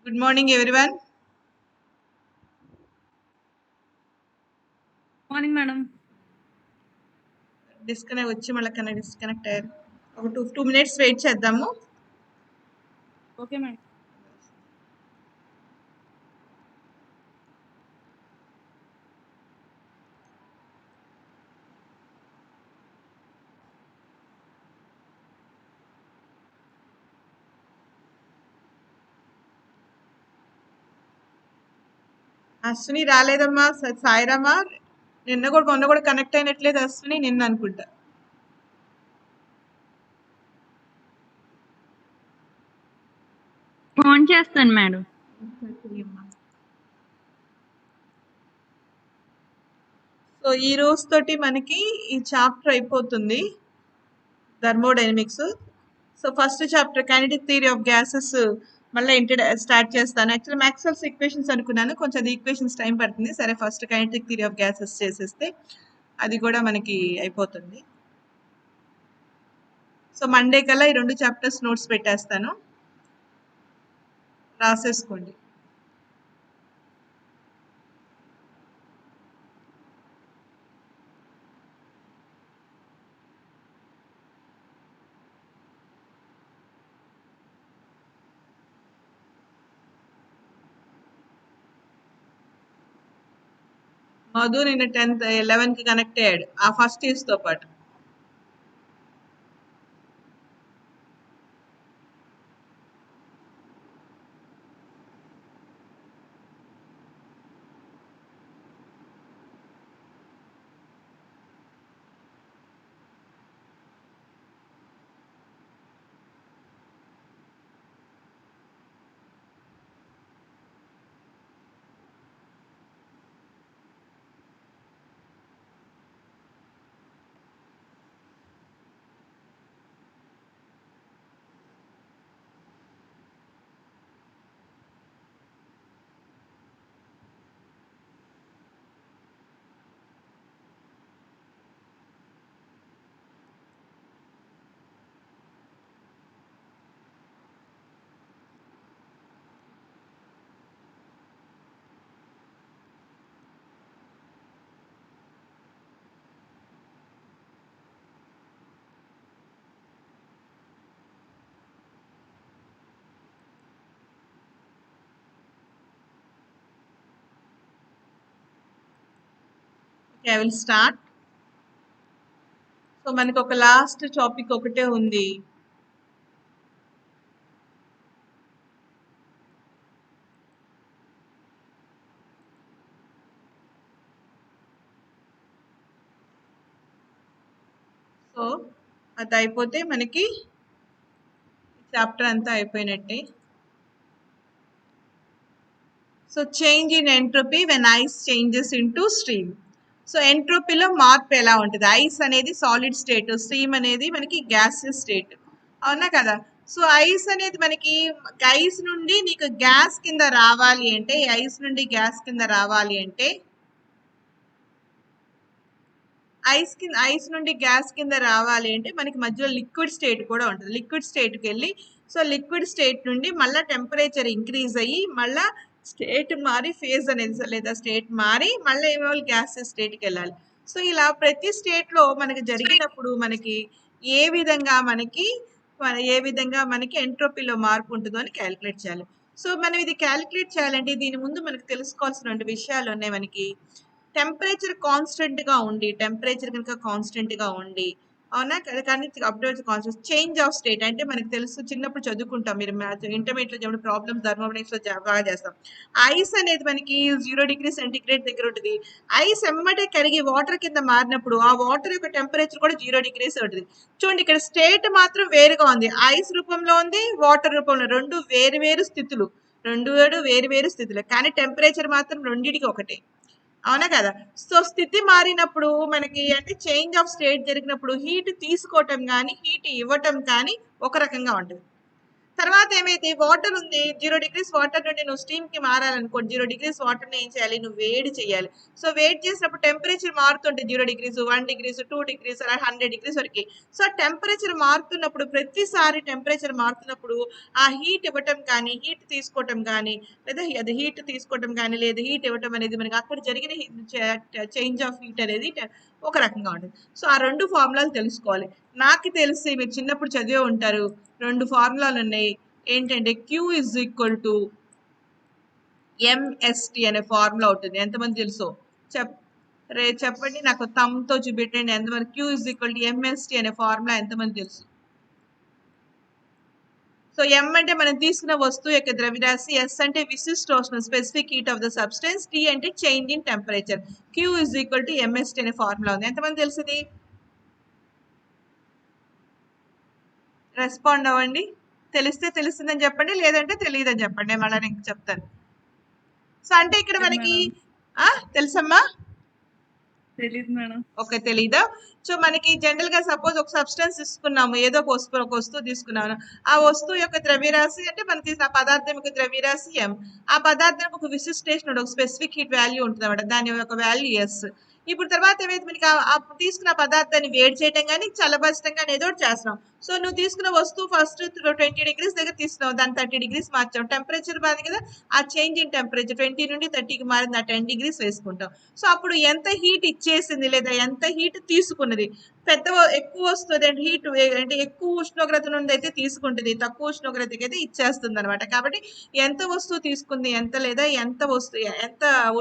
Good morning, everyone. Morning madam. Disconnect వచ్చి మళ్ళీ disconnect అయ్యారు. ఒక 2 minutes వెయిట్ చేద్దాము. Okay madam. అశ్విని రాలేదమ్మా. సాయిరామా మొన్న కూడా కనెక్ట్ అయినట్లేదు. అశ్విని నిన్న అనుకుంటా. ఫోన్ చేస్తాను మేడం. సో ఈ రోజు తోటి మనకి ఈ చాప్టర్ అయిపోతుంది, thermodynamics. So first chapter kinetic theory of gases మళ్ళీ స్టార్ట్ చేస్తాను. యాక్చువల్లీ మ్యాక్స్వెల్స్ ఈక్వేషన్స్ అనుకున్నాను, కొంచెం అది ఈక్వేషన్స్ టైం పడుతుంది. సరే first kinetic theory of gases చేసేస్తే అది కూడా మనకి అయిపోతుంది. సో మండే కల్లా ఈ 2 చాప్టర్స్ నోట్స్ పెట్టేస్తాను, రాసేసుకోండి. మధు నిన్న 10th 11కి కనెక్ట్ అయ్యాడు, ఆ ఫస్ట్ తో పాటు. Okay, I will start. So మనకి ఒక లాస్ట్ టాపిక్ ఒకటే ఉంది. సో అది అయిపోతే మనకి చాప్టర్ అంతా అయిపోయినట్టే. So change in entropy when ice changes into stream. So ఎంట్రోపీలో మార్పు ఎలా ఉంటుంది? ఐస్ అనేది సాలిడ్ స్టేట్, స్ట్రీమ్ అనేది మనకి గ్యాసియస్ స్టేట్, అవునా కదా? సో ఐస్ అనేది మనకి ఐస్ నుండి నీకు గ్యాస్ కింద రావాలి అంటే, ఐస్ నుండి గ్యాస్ కింద రావాలి అంటే, ఐస్ నుండి గ్యాస్ కింద రావాలి అంటే మనకి మధ్యలో లిక్విడ్ స్టేట్ కూడా ఉంటుంది. లిక్విడ్ స్టేట్కి వెళ్ళి, సో లిక్విడ్ స్టేట్ నుండి మళ్ళీ టెంపరేచర్ ఇంక్రీజ్ అయ్యి మళ్ళీ స్టేట్ మారి, ఫేజ్ అనేది లేదా స్టేట్ మారి మళ్ళీ ఏమో గ్యాసెస్ స్టేట్కి వెళ్ళాలి. సో ఇలా ప్రతి స్టేట్లో మనకి జరిగినప్పుడు మనకి ఏ విధంగా మనకి ఎంట్రోపీలో మార్పు ఉంటుందో అని క్యాలిక్యులేట్ చేయాలి. సో మనం ఇది క్యాలిక్యులేట్ చేయాలంటే దీని ముందు మనకు తెలుసుకోవాల్సిన విషయాలు ఉన్నాయి. మనకి టెంపరేచర్ కాన్స్టెంట్ గా ఉండి, టెంపరేచర్ కనుక కాన్స్టెంట్ గా ఉండి, అవునా కదా, కానీ update constant. Change of state అంటే మనకు తెలుసు, చిన్నప్పుడు చదువుకుంటాం, మీరు ఇంటర్మీడియట్ లో చెప్పిన ప్రాబ్లమ్స్ థర్మోడైనమిక్స్ లో బాగా చేస్తాం. ఐస్ అనేది మనకి 0°C దగ్గర ఉంటుంది. ఐస్ ఎమ్మటే కరిగి వాటర్ కింద మారినప్పుడు ఆ వాటర్ యొక్క టెంపరేచర్ కూడా 0°C ఉంటుంది. చూడండి, ఇక్కడ స్టేట్ మాత్రం వేరుగా ఉంది. ఐస్ రూపంలో ఉంది, వాటర్ రూపంలో, రెండు వేరు వేరు స్థితులు, వేరు వేరు స్థితులు, కానీ టెంపరేచర్ మాత్రం రెండింటికి ఒకటే, అవునా కదా? సో స్థితి మారినప్పుడు మనకి అంటే చేంజ్ ఆఫ్ స్టేట్ జరిగినప్పుడు హీట్ తీసుకోవటం కానీ హీట్ ఇవ్వటం కానీ ఒక రకంగా ఉంటుంది. తర్వాత ఏమైతే వాటర్ ఉంది 0 డిగ్రీస్ వాటర్ నుండి నువ్వు స్టీమ్ కి మారాలనుకో 0 డిగ్రీస్ వాటర్ ని ఏం చేయాలి నువ్వు వేడి చేయాలి. సో వేడి చేసినప్పుడు టెంపరేచర్ మారుతుంటే 0 డిగ్రీస్ 1 డిగ్రీస్ 2 డిగ్రీస్ అలా 100 డిగ్రీస్ వరకు. సో టెంపరేచర్ మారుతున్నప్పుడు ప్రతిసారి టెంపరేచర్ మారుతున్నప్పుడు ఆ హీట్ ఇవ్వటం కానీ హీట్ తీసుకోవటం కానీ లేదా అది హీట్ తీసుకోవటం కానీ లేదా హీట్ ఇవ్వటం అనేది మనకి అక్కడ జరిగిన చేంజ్ ఆఫ్ హీట్ అనేది ఒక రకంగా ఉంటుంది. సో ఆ రెండు ఫార్ములాలు తెలుసుకోవాలి. నాకు తెలిసి మీరు చిన్నప్పుడు చదివే ఉంటారు, రెండు ఫార్ములాలు ఉన్నాయి. ఏంటంటే Q is equal to MST అనే ఫార్ములా ఉంటుంది. ఎంతమంది తెలుసు చెప్పండి, నాకు తో చూపెట్టండి. ఎంతమంది Q is equal to MST అనే ఫార్ములా ఎంతమంది తెలుసు? సో ఎం అంటే మనం తీసుకున్న వస్తువు యొక్క ద్రవ్యరాశి, ఎస్ అంటే విశిష్టోష్ణం specific heat of the substance, T అంటే change in temperature. Q is equal to MST అనే ఫార్ములా ఉంది. ఎంతమంది తెలుసుది? రెస్పాండ్ అవ్వండి. తెలిస్తే తెలుస్తుందని చెప్పండి, లేదంటే తెలియదని చెప్పండి. మళ్ళీ నేను చెప్తాను. సో అంటే ఇక్కడ మనకి తెలుసమ్మా? తెలీదు మేడం. ఓకే, తెలీదా? సో మనకి జనరల్ గా సపోజ్ ఒక సబ్స్టెన్స్ తీసుకున్నాము, ఏదో ఒక వస్తువు తీసుకున్నాను. ఆ వస్తువు యొక్క ద్రవ్యరాశి అంటే మనం తీసిన పదార్థం యొక్క ద్రవ్యరాశి ఎం. ఆ పదార్థానికి ఒక విశిష్టేషన్ ఒక స్పెసిఫిక్ హీట్ వాల్యూ ఉంటుంది అన్నమాట. దాని యొక్క వాల్యూ ఎస్. ఇప్పుడు తర్వాత ఏమైతే మనకి తీసుకున్న పదార్థాన్ని వేడి చేయడం కానీ చల్లబరచడం కానీ ఏదో ఒకటి చేస్తున్నాం. సో నువ్వు తీసుకున్న వస్తువు ఫస్ట్ 20 డిగ్రీస్ దగ్గర తీసుకున్నావు, దాన్ని 30 డిగ్రీస్ మార్చావు. టెంపరేచర్ మారింది కదా, ఆ చేంజ్ ఇన్ టెంపరేచర్ 20 నుండి 30కి మారింది, ఆ 10 డిగ్రీస్ వేసుకుంటాం. సో అప్పుడు ఎంత హీట్ ఇచ్చేసింది లేదా ఎంత హీట్ తీసుకున్నది, ఎక్కువ వస్తుంది అంటే హీట్ అంటే ఎక్కువ ఉష్ణోగ్రత నుండి అయితే తీసుకుంటుంది, తక్కువ ఉష్ణోగ్రతకి అయితే ఇచ్చేస్తుంది అనమాట. కాబట్టి ఎంత వస్తువు తీసుకుంది ఎంత లేదా ఎంత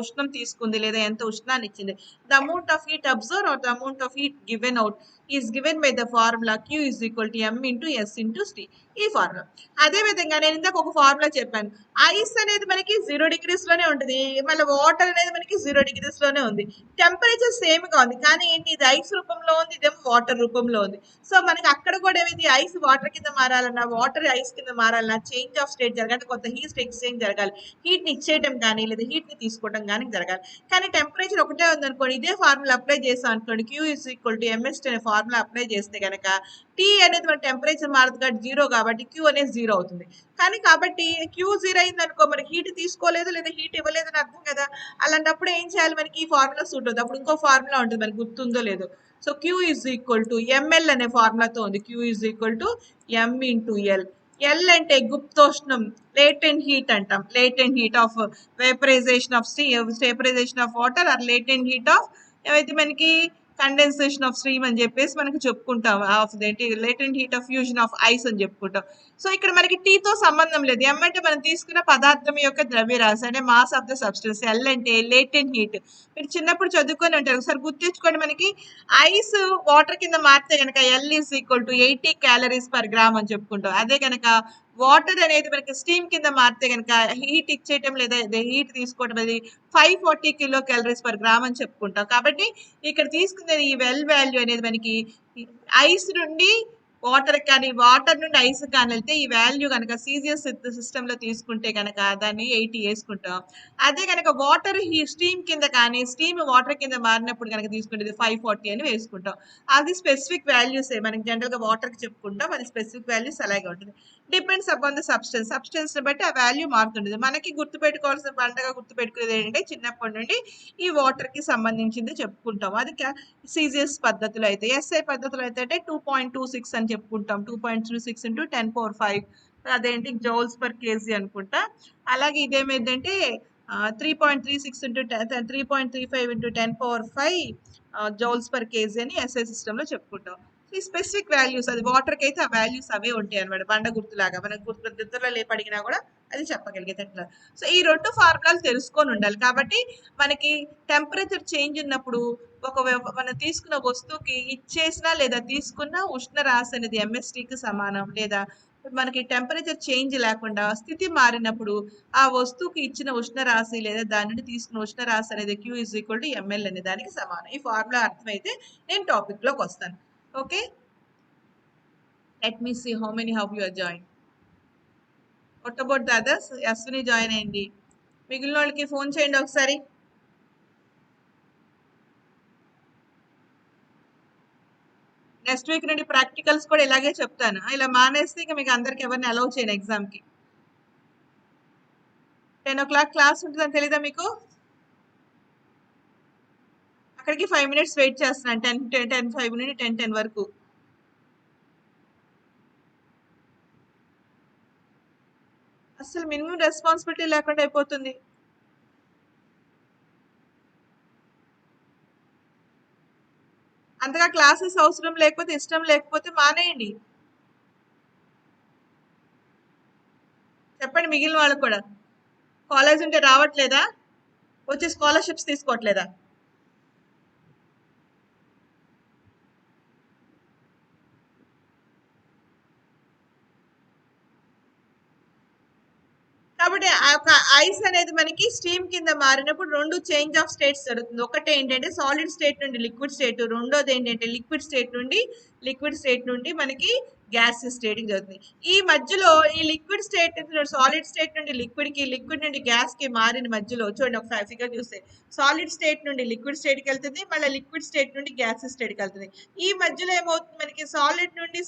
ఉష్ణం తీసుకుంది లేదా ఎంత ఉష్ణాన్ని ఇచ్చింది, the amount of heat absorb or the amount of heat given out is given by the formula Q is equal to M into S into T. ఈ ఫార్ములా. అదే విధంగా నేను ఇందాక ఒక ఫార్ములా చెప్పాను. ఐస్ అనేది మనకి 0 డిగ్రీస్ లోనే ఉంటుంది, మళ్ళీ వాటర్ అనేది మనకి 0 డిగ్రీస్ లోనే ఉంది. టెంపరేచర్ సేమ్ గా ఉంది, కానీ ఏంటి ఇది ఐస్ రూపంలో ఉంది, ఇదేమో వాటర్ రూపంలో ఉంది. సో మనకి అక్కడ కూడా ఏమైంది, ఐస్ వాటర్ కింద మారాలన్నా వాటర్ ఐస్ కింద మారాలన్నా చేంజ్ ఆఫ్ స్టేట్ జరగాలి, కొంత హీట్ ఎక్స్చేంజ్ జరగాలి, హీట్ ని ఇచ్చేయడం కానీ లేదా హీట్ ని తీసుకోవడం కానీ జరగాలి. కానీ టెంపరేచర్ ఒకటే ఉంది అనుకోండి, ఇదే ఫార్ములా అప్లై చేస్తాం అనుకోండి, Q is equal to MST అనే ఫార్ములా అప్లై చేస్తే కనుక T అనేది మన టెంపరేచర్ మారదు కాబట్టి 0 కాబట్టి Q అనేది 0 అవుతుంది. కానీ కాబట్టి Q 0 అయింది అనుకో, మరి హీట్ తీసుకోలేదు లేదా హీట్ ఇవ్వలేదు అని అర్థం కదా. అలాంటప్పుడు ఏం చేయాలి, మనకి ఈ ఫార్ములా సూట్ అవుతుంది. అప్పుడు ఇంకో ఫార్ములా ఉంటుంది, మనకి గుర్తుందో లేదో. So Q is equal to ML అనే ఫార్ములాతో ఉంది. Q is equal to M into L. L అంటే గుప్తోష్ణం, లేటెంట్ హీట్ అంటాం. Latent heat of vaporization of vaporization of water or latent heat of ఏవైతే మనకి కండెన్సేషన్ ఆఫ్ స్ట్రీమ్ అని చెప్పేసి మనకి చెప్పుకుంటాం. Of latent heat of fusion of ice అని చెప్పుకుంటాం. సో ఇక్కడ మనకి టీతో సంబంధం లేదు. ఎం అంటే మనం తీసుకున్న పదార్థం యొక్క ద్రవ్యరాశి అంటే mass of the substance. L అంటే లేటెంట్ హీట్. మీరు చిన్నప్పుడు చదువుకొని ఉంటారు, ఒకసారి గుర్తించుకోండి. మనకి ఐస్ వాటర్ కింద మారితే కనుక L is equal to 80 calories per gram అని చెప్పుకుంటాం. అదే కనుక వాటర్ అనేది మనకి స్టీమ్ కింద మారితే కనుక హీట్ ఇచ్చేయటం లేదా హీట్ తీసుకోవడం అనేది 540 కిలో క్యాలరీస్ పర్ గ్రామ్ అని చెప్పుకుంటాం. కాబట్టి ఇక్కడ తీసుకునేది ఈ వెల్ వాల్యూ అనేది మనకి ఐస్ నుండి వాటర్ కానీ వాటర్ నుండి ఐస్ కానీ వెళ్తే ఈ వాల్యూ కనుక సీజియస్ సిస్టమ్ లో తీసుకుంటే కనుక దాన్ని 80 వేసుకుంటాం. అదే కనుక వాటర్ ఈ స్టీమ్ కింద కానీ స్టీమ్ వాటర్ కింద మారినప్పుడు కనుక తీసుకుంటే 540 అని వేసుకుంటాం. అది స్పెసిఫిక్ వాల్యూస్ మనకి జనరల్ గా వాటర్ కి చెప్పుకుంటాం, అది స్పెసిఫిక్ వాల్యూస్ అలాగే ఉంటుంది. డిపెండ్స్ అపాన్ ద సబ్స్టెన్స్ ని బట్టి ఆ వాల్యూ మారుతుంటుంది. మనకి గుర్తుపెట్టుకోవాల్సిన పండగ గుర్తుపెట్టుకునేది ఏంటంటే చిన్నప్పటి నుండి ఈ వాటర్ కి సంబంధించింది చెప్పుకుంటాం. అది సీజియస్ పద్ధతిలో అయితే. ఎస్ఐ పద్ధతిలో అయితే 2.26 అని చెప్పుకుంటాం. 2.26 into 10⁵. అదేంటి జౌల్స్ పర్ కేజీ అనుకుంటా. అలాగే ఇదేమైందంటే 3.36 into 3.35 into 10⁵ joules per KG అని ఎస్ఐ సిస్టమ్ లో చెప్పుకుంటాం. ఈ స్పెసిఫిక్ వాల్యూస్ అది వాటర్ కి అయితే ఆ వాల్యూస్ అవే ఉంటాయి అనమాట. బండ గుర్తులాగా మనకు గుర్తులో లేపడిగినా కూడా అది చెప్పగలిగేటట్లా. సో ఈ రెండు ఫార్ములాలు తెలుసుకొని ఉండాలి. కాబట్టి మనకి టెంపరేచర్ చేంజ్ ఉన్నప్పుడు మనం తీసుకున్న వస్తువుకి ఇచ్చేసినా లేదా తీసుకున్న ఉష్ణ రాశి అనేది ఎంఎస్టీకి సమానం. లేదా మనకి టెంపరేచర్ చేంజ్ లేకుండా స్థితి మారినప్పుడు ఆ వస్తువుకి ఇచ్చిన ఉష్ణ రాశి లేదా దాని నుండి తీసుకున్న ఉష్ణ రాశి అనేది Q is equal to ML అనే దానికి సమానం. ఈ ఫార్ములా అర్థమైతే నేను టాపిక్ లోకి వస్తాను. Okay, let me see how many how you are join. What about the others? Ashwini join అయింది. మిగిలిన వాళ్ళకి ఫోన్ చేయండి ఒకసారి. నెక్స్ట్ వీక్ నుండి ప్రాక్టికల్స్ కూడా ఇలాగే చెప్తాను. ఇలా మానేస్తే ఇక మీకు అందరికి ఎవరిని అలౌ చేయను ఎగ్జామ్కి. 10 o'clock క్లాస్ ఉంటుందని తెలీదా మీకు? అక్కడికి 5 minutes వెయిట్ చేస్తున్నాను. 10:05 నుండి 10:10 వరకు. అసలు మినిమం రెస్పాన్సిబిలిటీ లేకుండా అయిపోతుంది. అంతగా క్లాసెస్ అవసరం లేకపోతే ఇష్టం లేకపోతే మానేయండి. చెప్పండి మిగిలిన వాళ్ళకు కూడా. కాలేజ్ ఉంటే రావట్లేదా? వచ్చి స్కాలర్షిప్స్ తీసుకోవట్లేదా? కాబట్టి ఆ యొక్క ఐస్ అనేది మనకి స్టీమ్ కింద మారినప్పుడు 2 చేంజ్ ఆఫ్ స్టేట్స్ జరుగుతుంది. ఒకటి ఏంటంటే సాలిడ్ స్టేట్ నుండి లిక్విడ్ స్టేట్, రెండోది ఏంటంటే లిక్విడ్ స్టేట్ నుండి మనకి గ్యాస్ స్టేట్ జరుగుతుంది. ఈ మధ్యలో ఈ లిక్విడ్ స్టేట్ సాలిడ్ స్టేట్ నుండి లిక్విడ్ నుండి గ్యాస్ కి మారిన మధ్యలో చూడండి, ఒక ఫిగర్ చూస్తే సాలిడ్ స్టేట్ నుండి లిక్విడ్ స్టేట్ కి వెళ్తుంది, మళ్ళీ లిక్విడ్ స్టేట్ నుండి గ్యాస్ స్టేట్ కి వెళ్తుంది. ఈ మధ్యలో ఏమవుతుంది, మనకి సాలిడ్ నుండి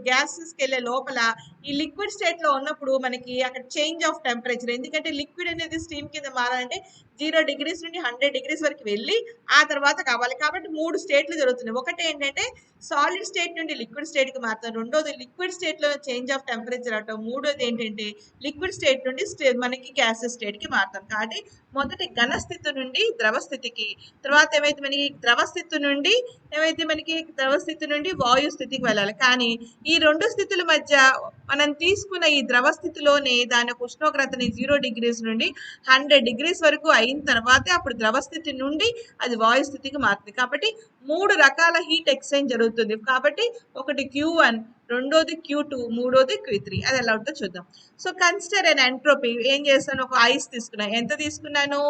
గ్యాసెస్ కి వెళ్ళే లోపల ఈ లిక్విడ్ స్టేట్ లో ఉన్నప్పుడు మనకి అక్కడ చేంజ్ ఆఫ్ టెంపరేచర్, ఎందుకంటే లిక్విడ్ అనేది స్టీమ్ కింద మారాలంటే 0 degrees నుండి 100 degrees వరకు వెళ్ళి ఆ తర్వాత కావాలి. కాబట్టి 3 స్టేట్లు జరుగుతున్నాయి. ఒకటి ఏంటంటే సాలిడ్ స్టేట్ నుండి లిక్విడ్ స్టేట్ కి మారుతాం, రెండోది లిక్విడ్ స్టేట్ లో చేంజ్ ఆఫ్ టెంపరేచర్ అవటం, మూడోది ఏంటంటే లిక్విడ్ స్టేట్ నుండి మనకి గ్యాస్ స్టేట్ కి మారుతాం. కాబట్టి మొదటి ఘన స్థితి నుండి ద్రవ స్థితికి, తర్వాత ఏమైతే మనకి ద్రవ స్థితి నుండి వాయు స్థితికి వెళ్ళాలి. కానీ ఈ 2 స్థితుల మధ్య మనం తీసుకున్న ఈ ద్రవ స్థితిలోనే దాని యొక్క ఉష్ణోగ్రతని 0 degrees నుండి 100 degrees వరకు అయిన తర్వాతే అప్పుడు ద్రవ స్థితి నుండి అది వాయు స్థితికి మారుతుంది. కాబట్టి 3 రకాల హీట్ ఎక్స్చేంజ్ జరుగుతుంది. కాబట్టి ఒకటి Q1, రెండోది Q2, మూడోది Q3. అది ఎలా ఉంటుందో చూద్దాం. సో కన్సిడర్ అన్ ఎంట్రోపీ. ఏం చేస్తాను, ఒక ఐస్ తీసుకున్నాను. ఎంత తీసుకున్నాను?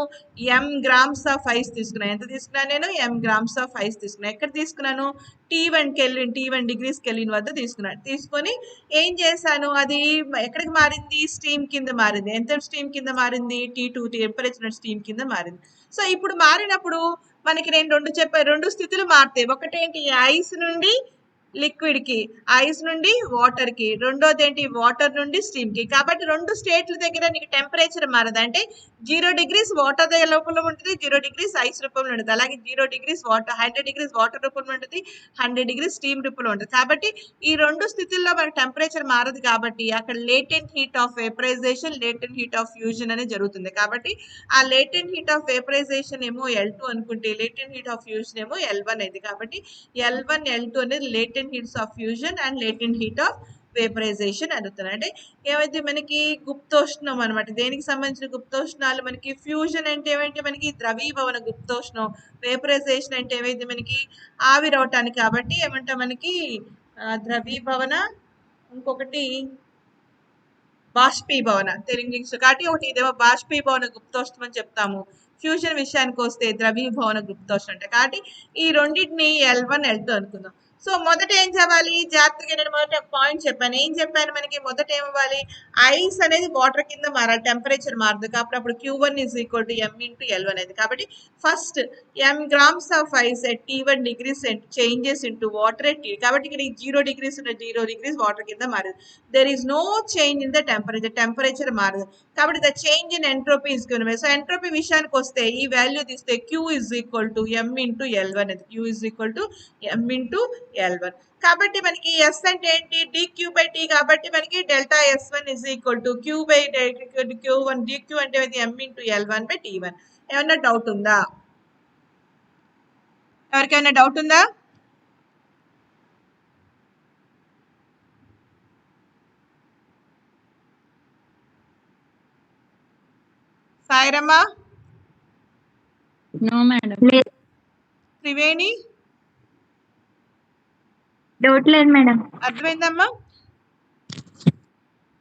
m grams ఆఫ్ ఐస్ తీసుకున్నాను. ఎంత తీసుకున్నాను నేను? m grams ఆఫ్ ఐస్ తీసుకున్నాను. ఎక్కడ తీసుకున్నాను? T1 degrees కెల్విన్ వద్ద తీసుకున్నాను. తీసుకొని ఏం చేశాను, అది ఎక్కడికి మారింది? స్టీమ్ కింద మారింది. ఎంత స్టీమ్ కింద మారింది? T2 టెంపరేచర్ స్టీమ్ కింద మారింది. సో ఇప్పుడు మారినప్పుడు మనకి నేను 2 స్థితులు మారుతాయి. ఒకటేంటి, ఐస్ నుండి లిక్విడ్ కి, ఐస్ నుండి వాటర్ కి, రెండోది ఏంటి, వాటర్ నుండి స్టీమ్ కి. కాబట్టి 2 స్టేట్ల దగ్గర నీకు టెంపరేచర్ మారదు. అంటే 0 degrees వాటర్ దగ్గర రూపంలో ఉంటుంది, 0 degrees ఐస్ రూపంలో ఉంటుంది. అలాగే 0 degrees వాటర్, 100 degrees వాటర్ రూపంలో ఉంటుంది, 100 degrees స్టీమ్ రూపంలో ఉంటుంది. కాబట్టి ఈ 2 స్థితుల్లో మనకి టెంపరేచర్ మారదు. కాబట్టి అక్కడ latent heat of vaporisation, latent heat of fusion అనేది జరుగుతుంది. కాబట్టి ఆ లేటెంట్ హీట్ ఆఫ్ వేపరైజేషన్ ఏమో L2 అనుకుంటే, లేటెంట్ హీట్ ఆఫ్ ఫ్యూజన్ ఏమో L1 అయింది. కాబట్టి L1, L2 అనేది latent heats of fusion and latent heat of vaporisation అవుతున్నాయి. అంటే ఏమైతే మనకి గుప్తోష్ణం అనమాట. దేనికి సంబంధించిన గుప్తోష్ణాలు? మనకి ఫ్యూజన్ అంటే ఏమంటే మనకి ద్రవీభవన గుప్తోష్ణం, వేపరైజేషన్ అంటే ఏమైతే మనకి ఆవిరవటానికి. కాబట్టి ఏమంటే మనకి ద్రవీభవన, ఇంకొకటి బాష్పీభవన తెలుగు. కాబట్టి ఒకటి ఇదేమో బాష్పీభవన గుప్తోష్ణం అని చెప్తాము. ఫ్యూజన్ విషయానికి వస్తే ద్రవీభవన గుప్తోష్ణం అంటే. కాబట్టి ఈ రెండింటిని L1, L2 అనుకుందాం. సో మొదట ఏం చేయాలి? జాగ్రత్తగా నేను మొదట పాయింట్ చెప్పాను. ఏం చెప్పాను? మనకి మొదట ఏమవ్వాలి? ఐస్ అనేది వాటర్ కింద మారాలి, టెంపరేచర్ మారదు. కాబట్టి అప్పుడు Q1 = m × L1 అనేది. కాబట్టి first m grams of ice at T1 degrees changes into water at T. కాబట్టి ఇక్కడ 0 degrees ఉన్న 0 degrees వాటర్ కింద మారదు. There is no change in the temperature మారదు. కాబట్టి the change in entropy is given by. So entropy విషయానికి వస్తే ఈ వాల్యూ తీస్తే Q = m × L1 అది. Q = m × L1. కాబట్టి మనకి S అంటే ఏంటి? dQ/T. కాబట్టి మనకి డెల్టా S1 = Q/Q1. dQ అంటే m × L1/T1. ఏమన్నా డౌట్ ఉందా? ఎవరికైనా డౌట్ ఉందా? సాయిరమ్మ, నో మేడం. త్రివేణి, డౌట్ లేదు మేడం. అర్థమైందమ్మా?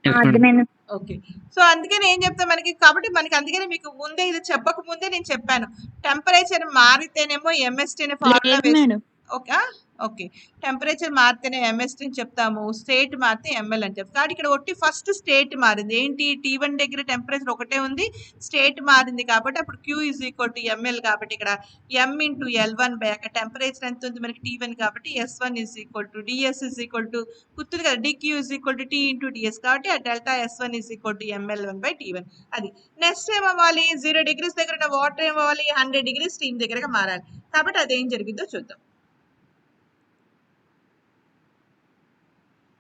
అర్థమైంది. ఓకే. సో అందుకని ఏం చెప్తా మనకి, కాబట్టి మనకి అందుకనే మీకు ముందే ఇది చెప్పక ముందే నేను చెప్పాను, టెంపరేచర్ మారితేనేమో MST అనే ఫార్ములా లేదు మేడం. Okay okay. టెంపరేచర్ మారితేనే ఎంఎస్టీ అని చెప్తాము. స్టేట్ మారితే ఎంఎల్ అని చెప్తాం. కాబట్టి ఇక్కడ ఒట్టి ఫస్ట్ స్టేట్ మారింది. ఏంటి T1 దగ్గర టెంపరేచర్ ఒకటే ఉంది. స్టేట్ మారింది కాబట్టి అప్పుడు Q is equal to ML కాబట్టి ఇక్కడ M ఇంటూ L1 బై అక్కడ టెంపరేచర్ ఎంత ఉంది మనకి T1 కాబట్టి S1 is equal to DS is equal to గుర్తుంది కదా DQ is equal to T into DS కాబట్టి ఆ delta S1 is equal to ML1 by T1 అది. నెక్స్ట్ ఏమవ్వాలి 0 డిగ్రీస్ దగ్గర ఉన్న వాటర్ ఏమవ్వాలి 100 డిగ్రీస్ స్టీమ్ దగ్గరగా మారాలి. కాబట్టి అదేం జరిగిందో చూద్దాం.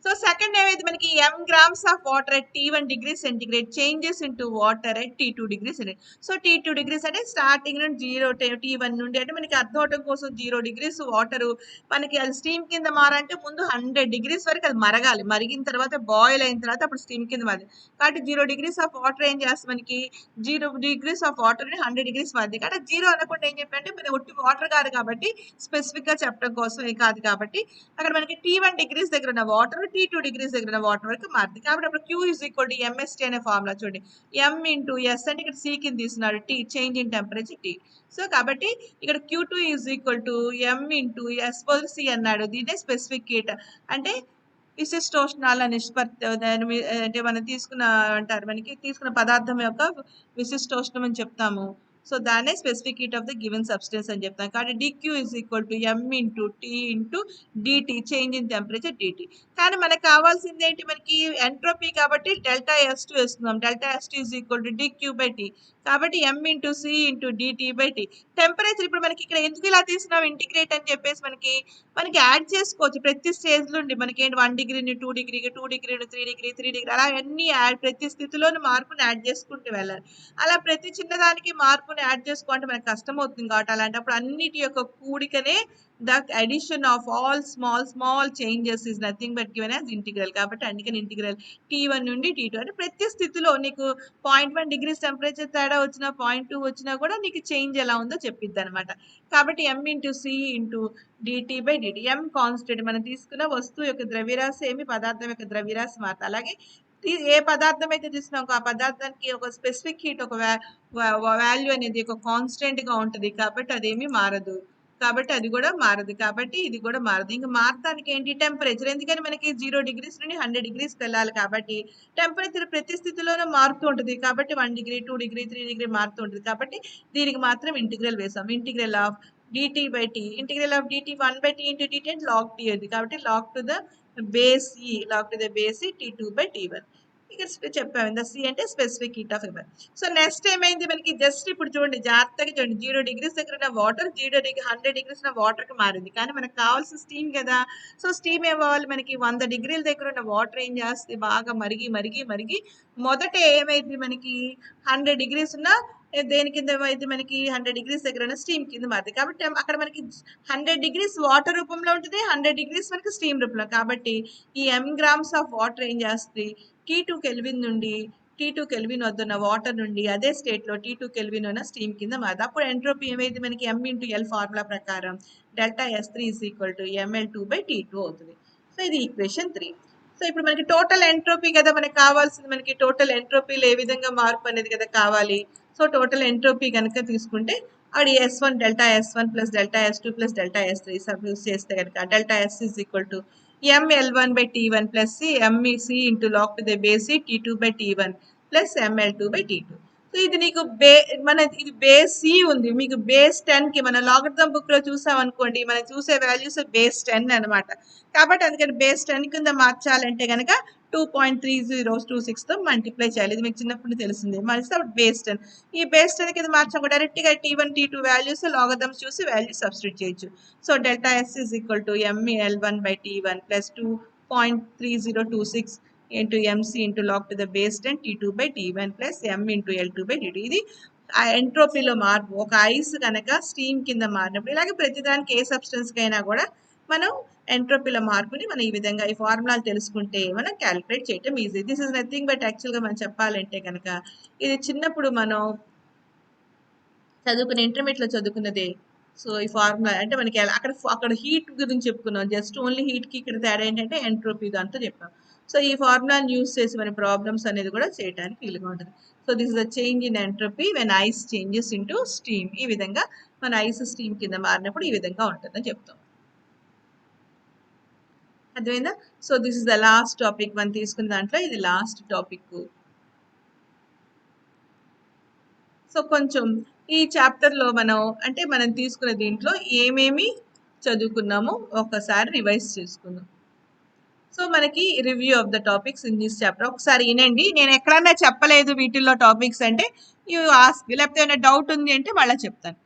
సో సెకండ్ ఏమైంది మనకి m grams of water at T1 degree centigrade changes into water at T2 degree centigrade. So T2 degrees అంటే స్టార్టింగ్ నుండి T1 నుండి అంటే మనకి అర్థం అవడం కోసం 0 డిగ్రీస్ వాటర్ మనకి అది స్టీమ్ కింద మారంటే ముందు 100 డిగ్రీస్ వరకు అది మరగాలి. మరిగిన తర్వాత బాయిల్ అయిన తర్వాత అప్పుడు స్టీమ్ కింద మారింది. కాబట్టి 0 డిగ్రీస్ ఆఫ్ వాటర్ ఏం చేస్తుంది మనకి 0 డిగ్రీస్ ఆఫ్ వాటర్ 100 డిగ్రీస్ మారింది. కాబట్టి 0 అనకుండా ఏం చెప్పంటే మన ఒట్టి వాటర్ కాదు కాబట్టి స్పెసిఫిక్ గా చెప్పడం కోసం ఏం కాదు కాబట్టి అక్కడ మనకి T1 డిగ్రీస్ దగ్గర ఉన్న వాటర్ T2 డిగ్రీస్ దగ్గర ఉన్న వాటర్ వరకు మారుతుంది. కాబట్టి అప్పుడు Q is equal to MST అనే ఫార్ములా చూడండి. M ఇంటూ ఎస్ అంటే ఇక్కడ C కింద తీసుకున్నాడు T change in temperature T. So కాబట్టి ఇక్కడ Q2 is equal to M into S బదులు C అన్నాడు. దీనే స్పెసిఫిక్ హీట్ అంటే విశిష్టోష్ణాల నిష్పత్తి అంటే మనం తీసుకున్న అంటారు మనకి తీసుకున్న పదార్థం యొక్క విశిష్టోష్ణం అని చెప్తాము. సో దాన్నే specific heat of the given substance అని చెప్తాం. కాబట్టి DQ is equal to M into T into DT change in temperature DT. కానీ మనకు కావాల్సింది ఏంటి మనకి ఎంట్రోపీ కాబట్టి డెల్టా S2 వేస్తున్నాం. Delta S2 is equal to DQ by T. కాబట్టి M into C into DT by T. Temperature ఇప్పుడు మనకి ఇక్కడ ఎందుకు ఇలా తీసుకున్నాం ఇంటిగ్రేట్ అని చెప్పేసి మనకి యాడ్ చేసుకోవచ్చు ప్రతి స్టేజ్ నుండి మనకి ఏంటి 1 డిగ్రీని 2 డిగ్రీకి 2 డిగ్రీని 3 డిగ్రీ 3 డిగ్రీ అలా అన్ని యాడ్ ప్రతి స్థితిలోని మార్పుని యాడ్ చేసుకుంటూ వెళ్ళాలి. అలా ప్రతి చిన్నదానికి మార్పుని యాడ్ చేసుకుంటే మనకు కష్టం అవుతుంది కాబట్టి అలాంటప్పుడు అన్నిటి యొక్క కూడికనే the addition of all small changes is nothing but given as integral. కాబట్టి అందుకని ఇంటిగ్రల్ T1 నుండి T2 అంటే ప్రతి స్థితిలో నీకు 0.1 డిగ్రీస్ టెంపరేచర్ తేడా వచ్చినా 0.2 వచ్చినా కూడా నీకు చేంజ్ ఎలా ఉందో చెప్పిద్ది అనమాట. కాబట్టి M into C into DT by DT. M constant మనం తీసుకున్న వస్తువు యొక్క ద్రవ్యరాశి ఏమి పదార్థం యొక్క ద్రవ్యరాశి మారుతుంది. అలాగే ఏ పదార్థం అయితే తీసుకున్నాం ఆ పదార్థానికి ఒక స్పెసిఫిక్ హీట్ ఒక వాల్యూ అనేది ఒక కాన్స్టెంట్ గా ఉంటుంది కాబట్టి అదేమి మారదు. కాబట్టి అది కూడా మారదు. కాబట్టి ఇది కూడా మారదు. ఇంకా మారటానికి ఏంటి టెంపరేచర్ ఎందుకని మనకి 0 డిగ్రీస్ నుండి 100 డిగ్రీస్ వెళ్ళాలి కాబట్టి టెంపరేచర్ ప్రతి స్థితిలోనూ మారుతూ ఉంటుంది. కాబట్టి 1 డిగ్రీ 2 డిగ్రీ 3 డిగ్రీ మారుతూ ఉంటుంది. కాబట్టి దీనికి మాత్రం ఇంటిగ్రల్ వేసాం. Integral of DT by T. Integral of DT 1 by T into DT అంటే లాగ్ T అది. కాబట్టి log to the base E log to the base E T2 by T1. ఇక్కడ చెప్పాము ఇంత C అంటే specific heat of ever. So next ఏమైంది మనకి just ఇప్పుడు చూడండి జాగ్రత్తగా చూడండి 0 డిగ్రీస్ దగ్గర ఉన్న వాటర్ 100 డిగ్రీస్ ఉన్న వాటర్ కి మారింది. కానీ మనకు కావాల్సిన స్టీమ్ కదా. సో స్టీమ్ ఏమవ్వాలి మనకి 100 డిగ్రీల దగ్గర ఉన్న వాటర్ ఏం చేస్తుంది బాగా మరిగి మరిగి మరిగి మొదట ఏమైంది మనకి 100 డిగ్రీస్ ఉన్న దేని కింద ఏమైంది మనకి 100 డిగ్రీస్ దగ్గర ఉన్న స్టీమ్ కింద మారుతుంది. కాబట్టి అక్కడ మనకి 100 డిగ్రీస్ వాటర్ రూపంలో ఉంటుంది 100 డిగ్రీస్ మనకి స్టీమ్ రూపంలో. కాబట్టి ఈ m గ్రామ్స్ ఆఫ్ వాటర్ ఏం చేస్తుంది T2 కెల్విన్ నుండి T2 కెల్విన్ వద్ద ఉన్న వాటర్ నుండి అదే స్టేట్ లో T2 కెల్విన్ ఉన్న స్టీమ్ కింద మారుతుంది. అప్పుడు ఎంట్రోపీ ఏమైంది మనకి M ఇంటూ L ఫార్ములా ప్రకారం delta S3 is equal to ML2 by T2 అవుతుంది. సో ఇది ఈక్వేషన్ 3. సో ఇప్పుడు మనకి టోటల్ ఎంట్రోపీ కదా మనకి కావాల్సింది మనకి టోటల్ ఎంట్రోపీలో ఏ విధంగా మార్పు అనేది కదా కావాలి. సో టోటల్ ఎంట్రోపీ కనుక తీసుకుంటే అది S1 delta S1 plus delta S2 plus delta S3 substitute చేస్తే కనుక delta S is equal to ML1 by T1 plus MEC into log to the base T2 by T1 plus ML2 by T2. So ఇది నీకు ఇది base C ఉంది. మీకు base 10 కి మన logarithm book లో చూసాం అనుకోండి మనం చూసే వాల్యూస్ బేస్ 10 అనమాట. కాబట్టి అందుకని బేస్ 10 కింద మార్చాలంటే కనుక 2.3026 తో మల్టిప్లై చేయాలి. ఇది మీకు చిన్నప్పుడు తెలిసింది. మళ్ళీ బేస్ 10 ఈ బేస్ 10 కింద మార్చాం డైరెక్ట్ గా T1 T2 వాల్యూస్ లాగరిథమ్స్ చూసి వాల్యూ సబ్స్టిట్యూట్ చేయొచ్చు. So delta S is equal to MEL1 by T1 plus 2.3026 into MC into log to the base 10 T2 by T1 plus M into L2 by T2. ఇది ఎంట్రోపీలో మార్పు. ఒక ice కనుక steam కింద మారినప్పుడు ఇలాగే ప్రతిదానికి ఏ సబ్స్టెన్స్ కైనా కూడా మనం ఎంట్రోపీలో మార్పుని మనం ఈ విధంగా ఈ ఫార్ములాలు తెలుసుకుంటే మనం క్యాలిక్యులేట్ చేయటం easy. This is nothing but యాక్చువల్గా మనం చెప్పాలంటే కనుక ఇది చిన్నప్పుడు మనం చదువుకునే ఇంటర్మీడియట్ లో చదువుకున్నదే. సో ఈ ఫార్ములా అంటే మనకి అక్కడ హీట్ గురించి చెప్పుకున్నాం. జస్ట్ ఓన్లీ హీట్ కి ఇక్కడ తేడా ఏంటంటే ఎంట్రోపీ దాంతో చెప్పాం. సో ఈ ఫార్ములాని యూజ్ చేసి మన ప్రాబ్లమ్స్ అనేది కూడా చేయడానికి వీలుగా ఉంటుంది. So this is the change in entropy when ice changes into steam. ఈ విధంగా మన ఐస్ స్టీమ్ కింద మారినప్పుడు ఈ విధంగా ఉంటుందని చెప్తాం. అర్థమైందా? So this is the last topic మనం తీసుకున్న దాంట్లో ఇది లాస్ట్ టాపిక్. సో కొంచెం ఈ చాప్టర్ లో మనం తీసుకున్న దీంట్లో ఏమేమి చదువుకున్నామో ఒకసారి రివైజ్ చేసుకుందాం. సో మనకి review of the topics in this chapter ఒకసారి వినండి. నేను ఎక్కడన్నా చెప్పలేదు వీటిల్లో టాపిక్స్ అంటే యూ ఆస్క్, లేకపోతే ఏమైనా డౌట్ ఉంది అంటే మళ్ళీ చెప్తాను.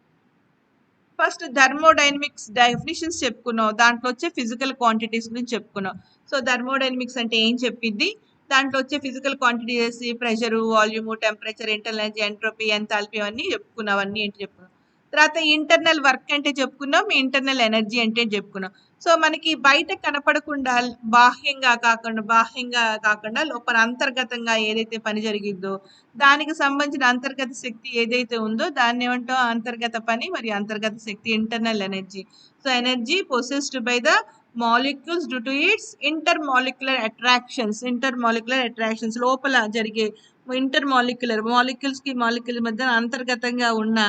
ఫస్ట్ థర్మోడైనమిక్స్ డెఫినిషన్స్ చెప్పుకున్నాం, దాంట్లో వచ్చే ఫిజికల్ క్వాంటిటీస్ గురించి చెప్పుకున్నాం. సో థర్మోడైనమిక్స్ అంటే ఏం చెప్పింది, దాంట్లో వచ్చే physical quantities pressure, volume, temperature, internal energy, entropy, enthalpy అవన్నీ చెప్పుకున్నాం. అవన్నీ ఏంటి చెప్పుకున్నాం. తర్వాత ఇంటర్నల్ వర్క్ అంటే చెప్పుకున్నాం, ఇంటర్నల్ ఎనర్జీ అంటే చెప్పుకున్నాం. సో మనకి బయట కనపడకుండా బాహ్యంగా కాకుండా లోపల అంతర్గతంగా ఏదైతే పని జరిగిద్దో దానికి సంబంధించిన అంతర్గత శక్తి ఏదైతే ఉందో దాన్ని ఏమంటాం, అంతర్గత పని మరియు అంతర్గత శక్తి, internal energy. So energy possessed by the molecules due to its intermolecular attractions లోపల జరిగే మాలిక్యూల్స్ కి మాలిక్యూల్ మధ్య అంతర్గతంగా ఉన్న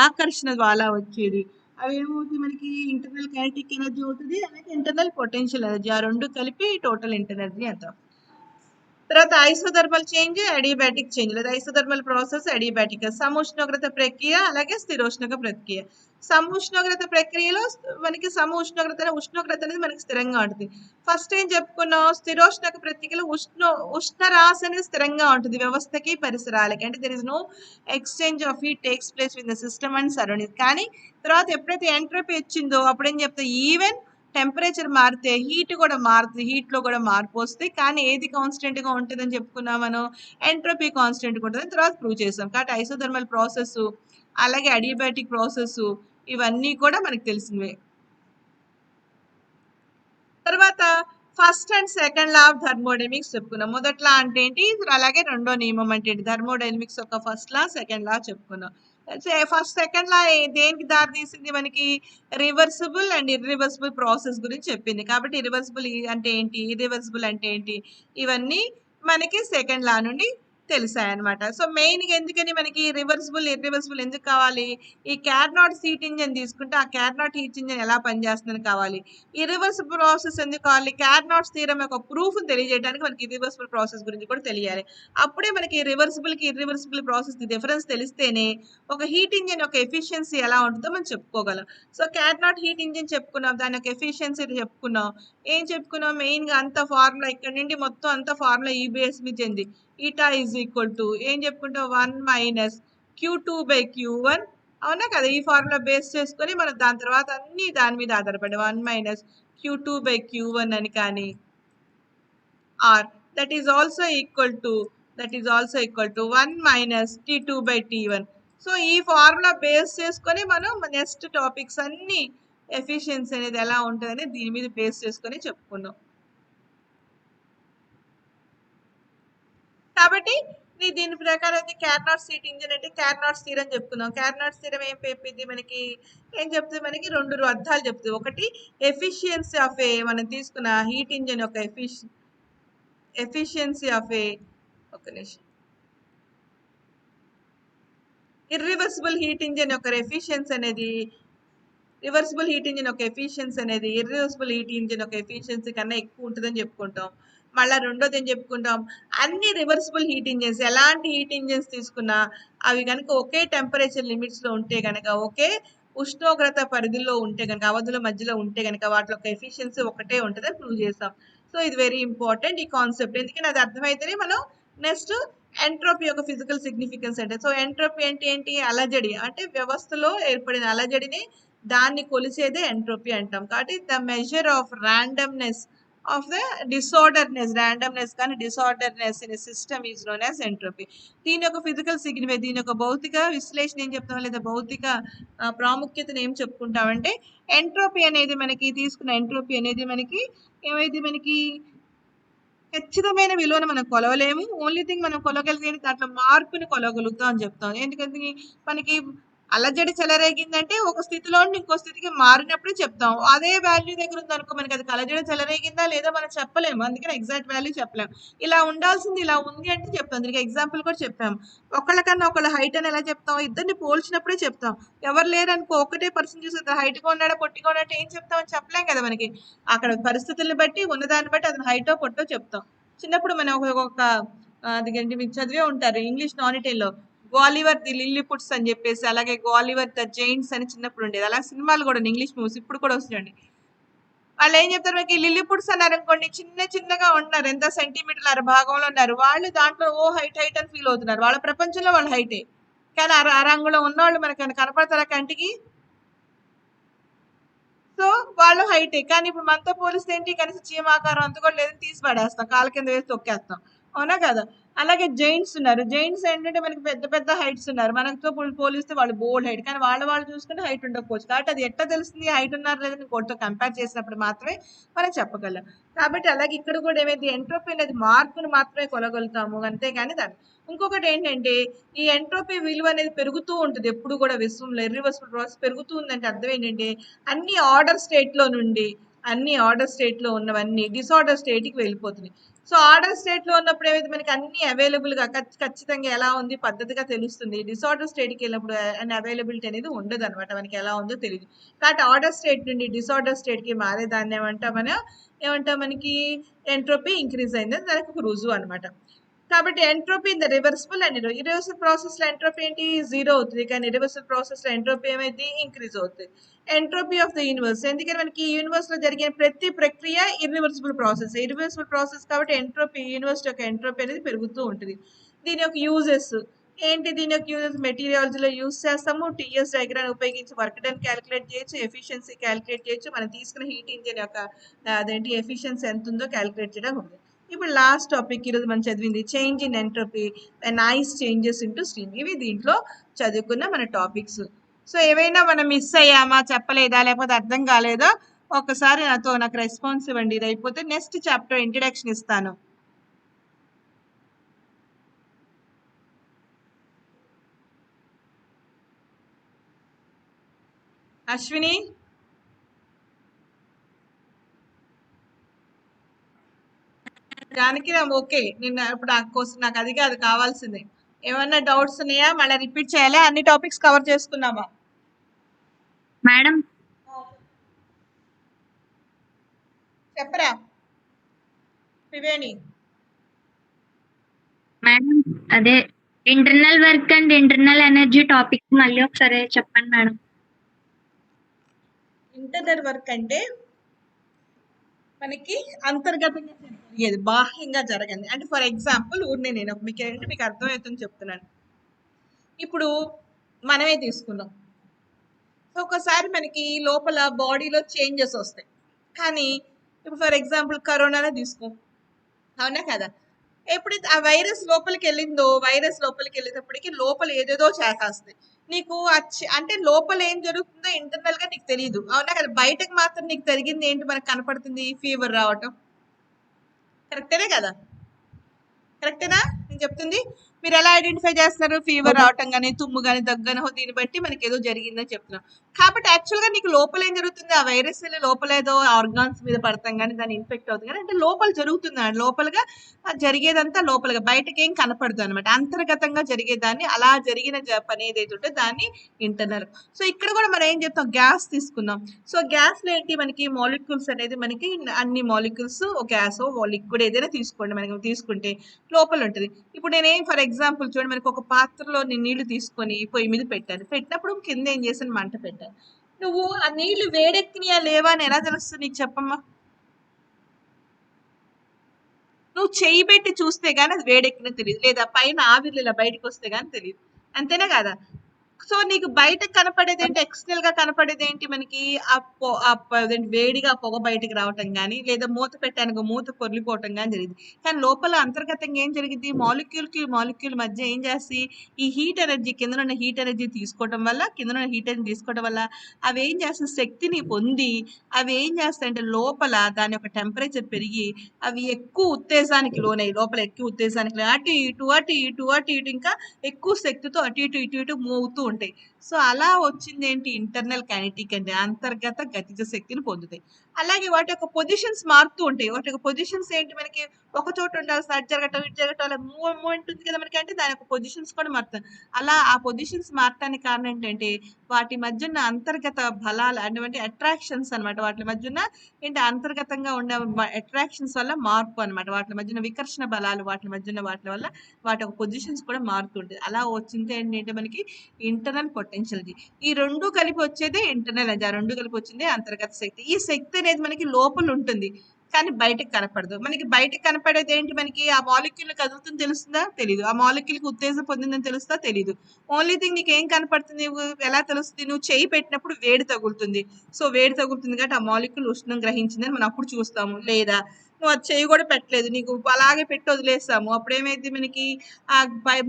ఆకర్షణ ద్వారా వచ్చేది. అవి ఏమవుతుంది, మనకి ఇంటర్నల్ కైనెటిక్ ఎనర్జీ అవుతుంది, అలాగే ఇంటర్నల్ పొటెన్షియల్ ఎనర్జీ. ఆ రెండు కలిపి టోటల్ ఇంటర్నల్ ఎనర్జీ అంటాం. తర్వాత ఐసోథర్మల్ చేంజ్, అడియాబాటిక్ చేంజ్ లేదా ఐసోథర్మల్ ప్రాసెస్, అడియాబాటిక్ సమోష్ణోగ్రత ప్రక్రియ, అలాగే స్థిరోష్ణక ప్రక్రియ. సమోష్ణోగ్రత ప్రక్రియలో మనకి ఉష్ణోగ్రత అనేది మనకి స్థిరంగా ఉంటుంది. ఫస్ట్ ఏం చెప్పుకున్నాం, స్థిరోష్ణక ప్రక్రియలో ఉష్ణరాశి అనేది స్థిరంగా ఉంటుంది వ్యవస్థకి పరిసరాలకి, అంటే there is no exchange of heat takes place with the system and surrounding. కానీ తర్వాత ఎప్పుడైతే ఎంట్రోపీ వచ్చిందో అప్పుడు ఏం చెప్తా, ఈవెన్ టెంపరేచర్ మారితే హీట్ కూడా మారుతుంది, హీట్లో కూడా మార్పు వస్తాయి, కానీ ఏది కాన్స్టెంట్గా ఉంటుందని చెప్పుకున్నాం మనం, ఎంట్రోపీ కాన్స్టెంట్గా ఉంటుందని తర్వాత ప్రూవ్ చేసాం. కాబట్టి ఐసోథర్మల్ ప్రాసెస్ అలాగే అడియాబాటిక్ ప్రాసెస్ ఇవన్నీ కూడా మనకు తెలిసినవే. తర్వాత first and second law of thermodynamics చెప్పుకున్నాం. మొదటి లా అంటే ఏంటి, అలాగే రెండో నియమం అంటే ఏంటి, థర్మోడైనమిక్స్ యొక్క ఫస్ట్ లా సెకండ్ లా చెప్పుకున్నాం. ఫస్ట్ సెకండ్ లా దేనికి దారి తీసింది, మనకి రివర్సిబుల్ అండ్ ఇర్రివర్సిబుల్ ప్రాసెస్ గురించి చెప్పింది. కాబట్టి ఇర్రివర్సిబుల్ అంటే ఏంటి, ఇర్రివర్సిబుల్ అంటే ఏంటి, ఇవన్నీ మనకి సెకండ్ లా నుండి తెలిసాయన్నమాట. సో మెయిన్గా ఎందుకని మనకి రివర్సిబుల్ ఇర్రివర్సిబుల్ ఎందుకు కావాలి, ఈ క్యార్నాట్ హీట్ ఇంజన్ తీసుకుంటే ఆ క్యార్నాట్ హీట్ ఇంజన్ ఎలా పనిచేస్తుందని కావాలి. ఇర్రివర్సిబుల్ ప్రాసెస్ ఎందుకు కావాలి, క్యార్నాట్స్ థియరం యొక్క ప్రూఫ్ తెలియజేయడానికి మనకి ఇర్రివర్సిబుల్ ప్రాసెస్ గురించి కూడా తెలియాలి. అప్పుడే మనకి రివర్సిబుల్ కి ఇర్రివర్సిబుల్ ప్రాసెస్ డిఫరెన్స్ తెలిస్తేనే ఒక హీట్ ఇంజన్ యొక్క ఎఫిషియన్సీ ఎలా ఉంటుందో మనం చెప్పుకోగలం. సో క్యార్నాట్ హీట్ ఇంజన్ చెప్పుకున్నాం, దాని యొక్క ఎఫిషియన్సీ చెప్పుకున్నాం. ఏం చెప్పుకున్నాం, మెయిన్ గా అంత ఫార్ములా ఇక్కడ నుండి మొత్తం అంత ఫార్ములా ఈ బేస్ మీద చెంది ఈటా ఈజ్ ఈక్వల్ టు ఏం చెప్పుకుంటాం, 1 - Q2/Q1. అవునా కదా, ఈ ఫార్ములా బేస్ చేసుకొని మనం దాని తర్వాత అన్ని దాని మీద ఆధారపడి 1 - Q2/Q1 అని కానీ, or that is also equal to 1 - T2/T1. So ఈ ఫార్ములా బేస్ చేసుకొని మనం నెక్స్ట్ టాపిక్స్ అన్ని ఎఫిషియన్సీ అనేది ఎలా ఉంటుందని దీని మీద బేస్ చేసుకొని చెప్పుకున్నాం. కాబట్టి దీని ప్రకారం అయితే క్యార్నాట్ హీట్ ఇంజన్ అంటే క్యార్నాట్స్ థీరం చెప్పుకుందాం. క్యార్నాట్స్ థీరం ఏం చెప్పింది మనకి, ఏం చెప్తుంది, మనకి రెండు అర్థాలు చెప్తుంది. ఒకటి ఎఫిషియన్సీ ఆఫ్ ఏ, మనం తీసుకున్న హీట్ ఇంజన్ యొక్క ఎఫిషియన్సీ ఆఫ్ ఏ, ఒక నిమిషం, ఇర్రివర్సిబుల్ హీట్ ఇంజన్ యొక్క ఎఫిషియన్సీ అనేది రివర్సిబుల్ హీట్ ఇంజిన్ యొక్క ఎఫిషియన్సీ అనేది ఇర్రివర్సిబుల్ హీట్ ఇంజిన్ యొక్క ఎఫిషియన్సీ కన్నా ఎక్కువ ఉంటుందని చెప్పుకుంటాం. మళ్ళీ రెండోది ఏం చెప్పుకుంటాం, అన్ని రివర్సిబుల్ హీట్ ఇంజిన్స్ ఎలాంటి హీట్ ఇంజిన్స్ తీసుకున్నా అవి కనుక ఒకే టెంపరేచర్ లిమిట్స్లో ఉంటే కనుక, ఒకే ఉష్ణోగ్రత పరిధిలో ఉంటే కనుక, అవధుల మధ్యలో ఉంటే కనుక వాటి యొక్క ఎఫిషియన్సీ ఒకటే ఉంటుందని ప్రూవ్ చేస్తాం. సో ఇది వెరీ ఇంపార్టెంట్ ఈ కాన్సెప్ట్, ఎందుకంటే అది అర్థమైతేనే మనం నెక్స్ట్ ఎంట్రోపీ యొక్క ఫిజికల్ సిగ్నిఫికెన్స్ అంటే. సో ఎంట్రోపీ అంటే ఏంటి, అలజడి, అంటే వ్యవస్థలో ఏర్పడిన అలజడిని దాన్ని కొలిసేదే ఎంట్రోపీ అంటాం. కాబట్టి the measure of randomness of the randomness కానీ disorderness in system is known as entropy. దీని యొక్క ఫిజికల్ సిగ్నిఫికెన్స్, దీని యొక్క భౌతిక విశ్లేషణ ఏం చెప్తాం, లేదా భౌతిక ప్రాముఖ్యతను ఏం చెప్పుకుంటామంటే, ఎంట్రోపీ అనేది మనకి తీసుకున్న ఎంట్రోపీ అనేది మనకి ఏమైంది, మనకి ఖచ్చితమైన విలువను మనం కొలవలేము. ఓన్లీ థింగ్ మనం కొలగలిగేది దాంట్లో మార్పుని కొలగలుగుతాం అని చెప్తాం. ఎందుకంటే మనకి అలజడి చెలరేగిందంటే ఒక స్థితిలో నుండి ఇంకో స్థితికి మారినప్పుడే చెప్తాం. అదే వాల్యూ దగ్గర ఉందనుకో మనకి అది అలజడి చెలరేగిందా లేదా మనం చెప్పలేము. అందుకని ఎగ్జాక్ట్ వాల్యూ చెప్పలేము. ఇలా ఉండాల్సింది ఇలా ఉంది అంటే చెప్తాం. దీనికి ఎగ్జాంపుల్ కూడా చెప్పాము. ఒకళ్ళకన్నా ఒకళ్ళ హైట్ అని ఎలా చెప్తాం? ఇద్దరిని పోల్చినప్పుడే చెప్తాం. ఎవరు లేరనుకో ఒకటే పర్సన్ చూసి అతను హైట్గా ఉన్నాడా పొట్టిగా ఉన్నాడా ఏం చెప్తామని చెప్పలేం కదా మనకి. అక్కడ పరిస్థితులను బట్టి ఉన్నదాన్ని బట్టి అతను హైటో పొట్టో చెప్తాం. చిన్నప్పుడు మనం ఒక అదిగండి మీరు చదివే ఉంటారు ఇంగ్లీష్ నానిటైల్లో గ్వాలివర్ ది లిల్లీపుట్స్ అని చెప్పేసి, అలాగే గ్వాలివర్ ద జైంట్స్ అని చిన్నప్పుడు ఉండేది. అలా సినిమాలు కూడా ఇంగ్లీష్ మూవీస్ ఇప్పుడు కూడా వస్తున్నాయండి. వాళ్ళు ఏం చెప్తారు మనకి లిల్లీపుట్స్ అన్నారు అనుకోండి, చిన్నగా ఉంటున్నారు, ఎంత సెంటీమీటర్ల అర భాగంలో ఉన్నారు. వాళ్ళు దాంట్లో ఓ హైట్ అని ఫీల్ అవుతున్నారు. వాళ్ళ ప్రపంచంలో వాళ్ళ హైటే, కానీ ఆ రంగులో ఉన్నవాళ్ళు మనకి కనపడతారా కంటికి? సో వాళ్ళు హైటే, కానీ ఇప్పుడు మనతో పోలిస్తే ఏంటి, కనీసం చీమాకారం అంత కూడా లేదని తీసి పడేస్తాం, కాళ్ళ కింద వేసి తొక్కేస్తాం. అవునా కదా? అలాగే జైంట్స్ ఉన్నారు. జైంట్స్ ఏంటంటే మనకి పెద్ద హైట్స్ ఉన్నారు. మనతో పోలిస్తే వాళ్ళు బోల్డ్ హైట్, కానీ వాళ్ళు చూసుకుంటే హైట్ ఉండకపోవచ్చు. కాబట్టి అది ఎట్లా తెలుస్తుంది హైట్ ఉన్నారు లేదని ఇంకోటితో కంపేర్ చేసినప్పుడు మాత్రమే మనం చెప్పగలం. కాబట్టి అలాగే ఇక్కడ కూడా ఏమైంది, ఎంట్రోపీ అనేది మార్పును మాత్రమే కొలగలుగుతాము, అంతేగాని దాన్ని. ఇంకొకటి ఏంటంటే ఈ ఎంట్రోపీ విలువ అనేది పెరుగుతూ ఉంటుంది ఎప్పుడు కూడా విశ్వంలో. ఇర్రివర్సిబుల్ ప్రాసెస్ పెరుగుతూ ఉందంటే అర్థం ఏంటంటే అన్ని ఆర్డర్ స్టేట్ లో ఉన్నవన్నీ డిసార్డర్ స్టేట్ కి వెళ్ళిపోతున్నాయి. సో ఆర్డర్ స్టేట్ లో ఉన్నప్పుడు ఏమైతే మనకి అన్ని అవైలబుల్ గా ఖచ్చితంగా ఎలా ఉంది పద్ధతిగా తెలుస్తుంది. డిసార్డర్ స్టేట్ కి వెళ్ళినప్పుడు అన్ని అవైలబిలిటీ అనేది ఉండదు అనమాట, మనకి ఎలా ఉందో తెలియదు. కాబట్టి ఆర్డర్ స్టేట్ నుండి డిసార్డర్ స్టేట్ కి మారేదాన్ని ఏమంటాం మనకి ఎంట్రోపీ ఇంక్రీజ్ అయింది, దానికి ఒక రుజువు అనమాట. కాబట్టి entropy in the reversible and irreversible process లో ఎంట్రోపీ ఏంటి, జీరో అవుతుంది, కానీ ఇర్రివర్సిబుల్ ప్రాసెస్ లో ఎంట్రోపీ ఏమైంది, ఇంక్రీజ్ అవుతుంది. ఎంట్రోపీ ఆఫ్ ద యూనివర్స్, ఎందుకంటే మనకి యూనివర్స్ లో జరిగే ప్రతి ప్రక్రియ ఇర్రివర్సిబుల్ ప్రాసెస్ కాబట్టి ఎంట్రోపీ యూనివర్స్ యొక్క ఎంట్రోపీ అనేది పెరుగుతూ ఉంటుంది. దీని యొక్క యూజెస్ ఏంటి, దీని యొక్క యూజెస్ మెటీరియాలజీలో యూజ్ చేస్తాము. టీఎస్ డయాగ్రామ్ ఉపయోగించి వర్క్ డన్ క్యాలిక్యులేట్ చేయొచ్చు, ఎఫిషియన్సీ క్యాలిక్యులేట్ చేయొచ్చు, మనం తీసుకున్న హీట్ ఇంజిన్ యొక్క అదేంటి ఎఫిషియన్సీ ఎంత ఉందో క్యాలిక్యులేట్ చేయడం ఉంది. ఇప్పుడు లాస్ట్ టాపిక్ ఈరోజు మనం చదివింది change in entropy and ice changes into steam. ఇవి దీంట్లో చదువుకున్న మన టాపిక్స్. సో ఏవైనా మనం మిస్ అయ్యామా, చెప్పలేదా, లేకపోతే అర్థం కాలేదా, ఒకసారి నాకు రెస్పాన్స్ ఇవ్వండి. ఇది అయిపోతే నెక్స్ట్ చాప్టర్ ఇంట్రడక్షన్ ఇస్తాను. అశ్విని, జానకిరామ్, ఓకే. నిన్న ఇప్పుడు నాకు అది కాదు కావాల్సింది. ఏమన్నా డౌట్స్ ఉన్నాయా, మళ్ళీ రిపీట్ చేయాలా, అన్ని టాపిక్స్ కవర్ చేసుకున్నామా? మేడం చెప్పరా త్రివేణి. మేడం అదే internal work and internal energy topic మళ్ళీ ఒకసారి చెప్పండి మేడం. ఇంటర్నల్ వర్క్ అంటే మనకి అంతర్గతంగా జరిగేది, బాహ్యంగా జరగండి. అంటే ఫర్ ఎగ్జాంపుల్ నేను మీకు అర్థమవుతుంది చెప్తున్నాను. ఇప్పుడు మనమే తీసుకున్నాం, ఒకసారి మనకి లోపల బాడీలో చేంజెస్ వస్తాయి. కానీ ఇప్పుడు ఫర్ ఎగ్జాంపుల్ కరోనానే తీసుకో, అవునా కదా? ఎప్పుడైతే ఆ వైరస్ లోపలికి వెళ్ళేటప్పటికి లోపల ఏదేదో చేసేస్తుంది నీకు. అంటే లోపల ఏం జరుగుతుందో ఇంటర్నల్ గా నీకు తెలియదు, అవునా కదా? బయటకు మాత్రం నీకు జరిగింది ఏంటి, మనకు కనపడుతుంది, ఫీవర్ రావటం. కరెక్టేనే కదా? కరెక్టేనా నేను చెప్తుంది? మీరు ఎలా ఐడెంటిఫై చేస్తున్నారు? ఫీవర్ రావటం కానీ, తుమ్ము కానీ, దగ్గన, దీన్ని బట్టి మనకి ఏదో జరిగిందని చెప్తున్నాం. కాబట్టి యాక్చువల్గా నీకు లోపల ఏం జరుగుతుంది, ఆ వైరస్ వెళ్ళి లోపల ఏదో ఆర్గాన్స్ మీద పడతాం కానీ దాన్ని ఇన్ఫెక్ట్ అవుతుంది కానీ, అంటే లోపల జరుగుతుంది, లోపలగా జరిగేదంతా లోపలగా, బయటకి ఏం కనపడుతుంది అనమాట. అంతర్గతంగా జరిగేదాన్ని, అలా జరిగిన పని ఏదైతే ఉంటే దాన్ని ఇంటర్నల్. సో ఇక్కడ కూడా మనం ఏం చెప్తాం, గ్యాస్ తీసుకున్నాం. సో గ్యాస్ లో ఏంటి, మనకి మాలిక్యూల్స్ అనేది, మనకి అన్ని మాలిక్యూల్స్ గ్యాస్ లిక్విడ్ ఏదైనా తీసుకోండి, మనకి తీసుకుంటే లోపల ఉంటుంది. ఇప్పుడు నేనేం ఫర్ ఎగ్జాంపుల్ చూడండి, మనకి ఒక పాత్రలో నేను నీళ్లు తీసుకొని పొయ్యి మీద పెట్టినప్పుడు కింద ఏం చేశాను, మంట పెట్టాను. నువ్వు ఆ నీళ్లు వేడెక్కినాయా లేవా అని ఎలా తెలుస్తుంది నీకు, చెప్పమ్మా? నువ్వు చెయ్యి పెట్టి చూస్తే గానీ అది వేడెక్కినా తెలియదు, లేదా పైన ఆవిర్లు ఇలా బయటకు వస్తే గానీ తెలియదు, అంతేనా కదా? సో నీకు బయట కనపడేది ఏంటి, ఎక్స్టర్నల్ గా కనపడేది ఏంటి, మనకి వేడిగా పొగ బయటకు రావటం కానీ, లేదా మూత పెట్టానికి మూత పొర్లిపోవటం కానీ జరిగింది. కానీ లోపల అంతర్గతంగా ఏం జరిగింది, మాలిక్యూల్ మధ్య ఏం చేసి ఈ హీట్ ఎనర్జీ, కింద హీట్ ఎనర్జీ తీసుకోవడం వల్ల అవి ఏం చేస్తాయి, శక్తిని పొంది అవి ఏం చేస్తాయంటే లోపల దాని యొక్క టెంపరేచర్ పెరిగి అవి ఎక్కువ ఉత్తేజానికి లోనయ్యి, లోపల ఎక్కువ ఉత్తేజానికి అటు ఇటు ఇంకా ఎక్కువ శక్తితో అటు ఇటు మూవ్ అవుతూ ఉంటాయి. సో అలా వచ్చింది ఏంటి ఇంటర్నల్ కైనెటిక్ అంటే అంతర్గత గతిజ శక్తిని పొందుతాయి. అలాగే వాటి యొక్క పొజిషన్స్ మారుతూ ఉంటాయి. వాటి యొక్క పొజిషన్స్ ఏంటి మనకి ఒక చోట ఉండాల్సిన అటు జరగటం ఇటు జరగటం అలా మూవ్మెంట్ ఉంది కదా మనకి, అంటే దాని యొక్క పొజిషన్స్ కూడా మారుతాయి. అలా ఆ పొజిషన్స్ మారటానికి కారణం ఏంటంటే వాటి మధ్య ఉన్న అంతర్గత బలాలు అంటే అట్రాక్షన్స్ అన్నమాట. వాటి మధ్య ఉన్న ఏంటి అంతర్గతంగా ఉండే అట్రాక్షన్స్ వల్ల మార్పు అన్నమాట. వాటి మధ్య ఉన్న వికర్షణ బలాలు వాటి మధ్య ఉన్న వాటి వల్ల వాటి యొక్క పొజిషన్స్ కూడా మారుతుంటాయి. అలా వచ్చింది ఏంటంటే మనకి ఇంటర్నల్ పొటెన్షియల్. ఈ రెండు కలిపి వచ్చేదే ఇంటర్నల్ ఎనర్జీ. ఆ రెండు కలిపి వచ్చిందే అంతర్గత శక్తి. ఈ శక్తి అనేది మనకి లోపల ఉంటుంది కానీ బయటకు కనపడదు. మనకి బయటకు కనపడేది ఏంటి, మనకి ఆ మాలిక్యూల్ కదులుతుంది తెలుస్తుందా, తెలీదు. ఆ మాలిక్యూల్కి ఉత్తేజం పొందిందని తెలుస్తా, తెలీదు. ఓన్లీ థింగ్ నీకు ఏం కనపడుతుంది, ఎలా తెలుస్తుంది, నువ్వు చేయి పెట్టినప్పుడు వేడి తగులుతుంది. సో వేడి తగులుతుంది కాబట్టి ఆ మాలిక్యూల్ ఉష్ణం గ్రహించిందని మనం అప్పుడు చూస్తాము. లేదా నువ్వు అది చేయి కూడా పెట్టలేదు, నీకు అలాగే పెట్టి వదిలేస్తాము, అప్పుడు ఏమైంది మనకి ఆ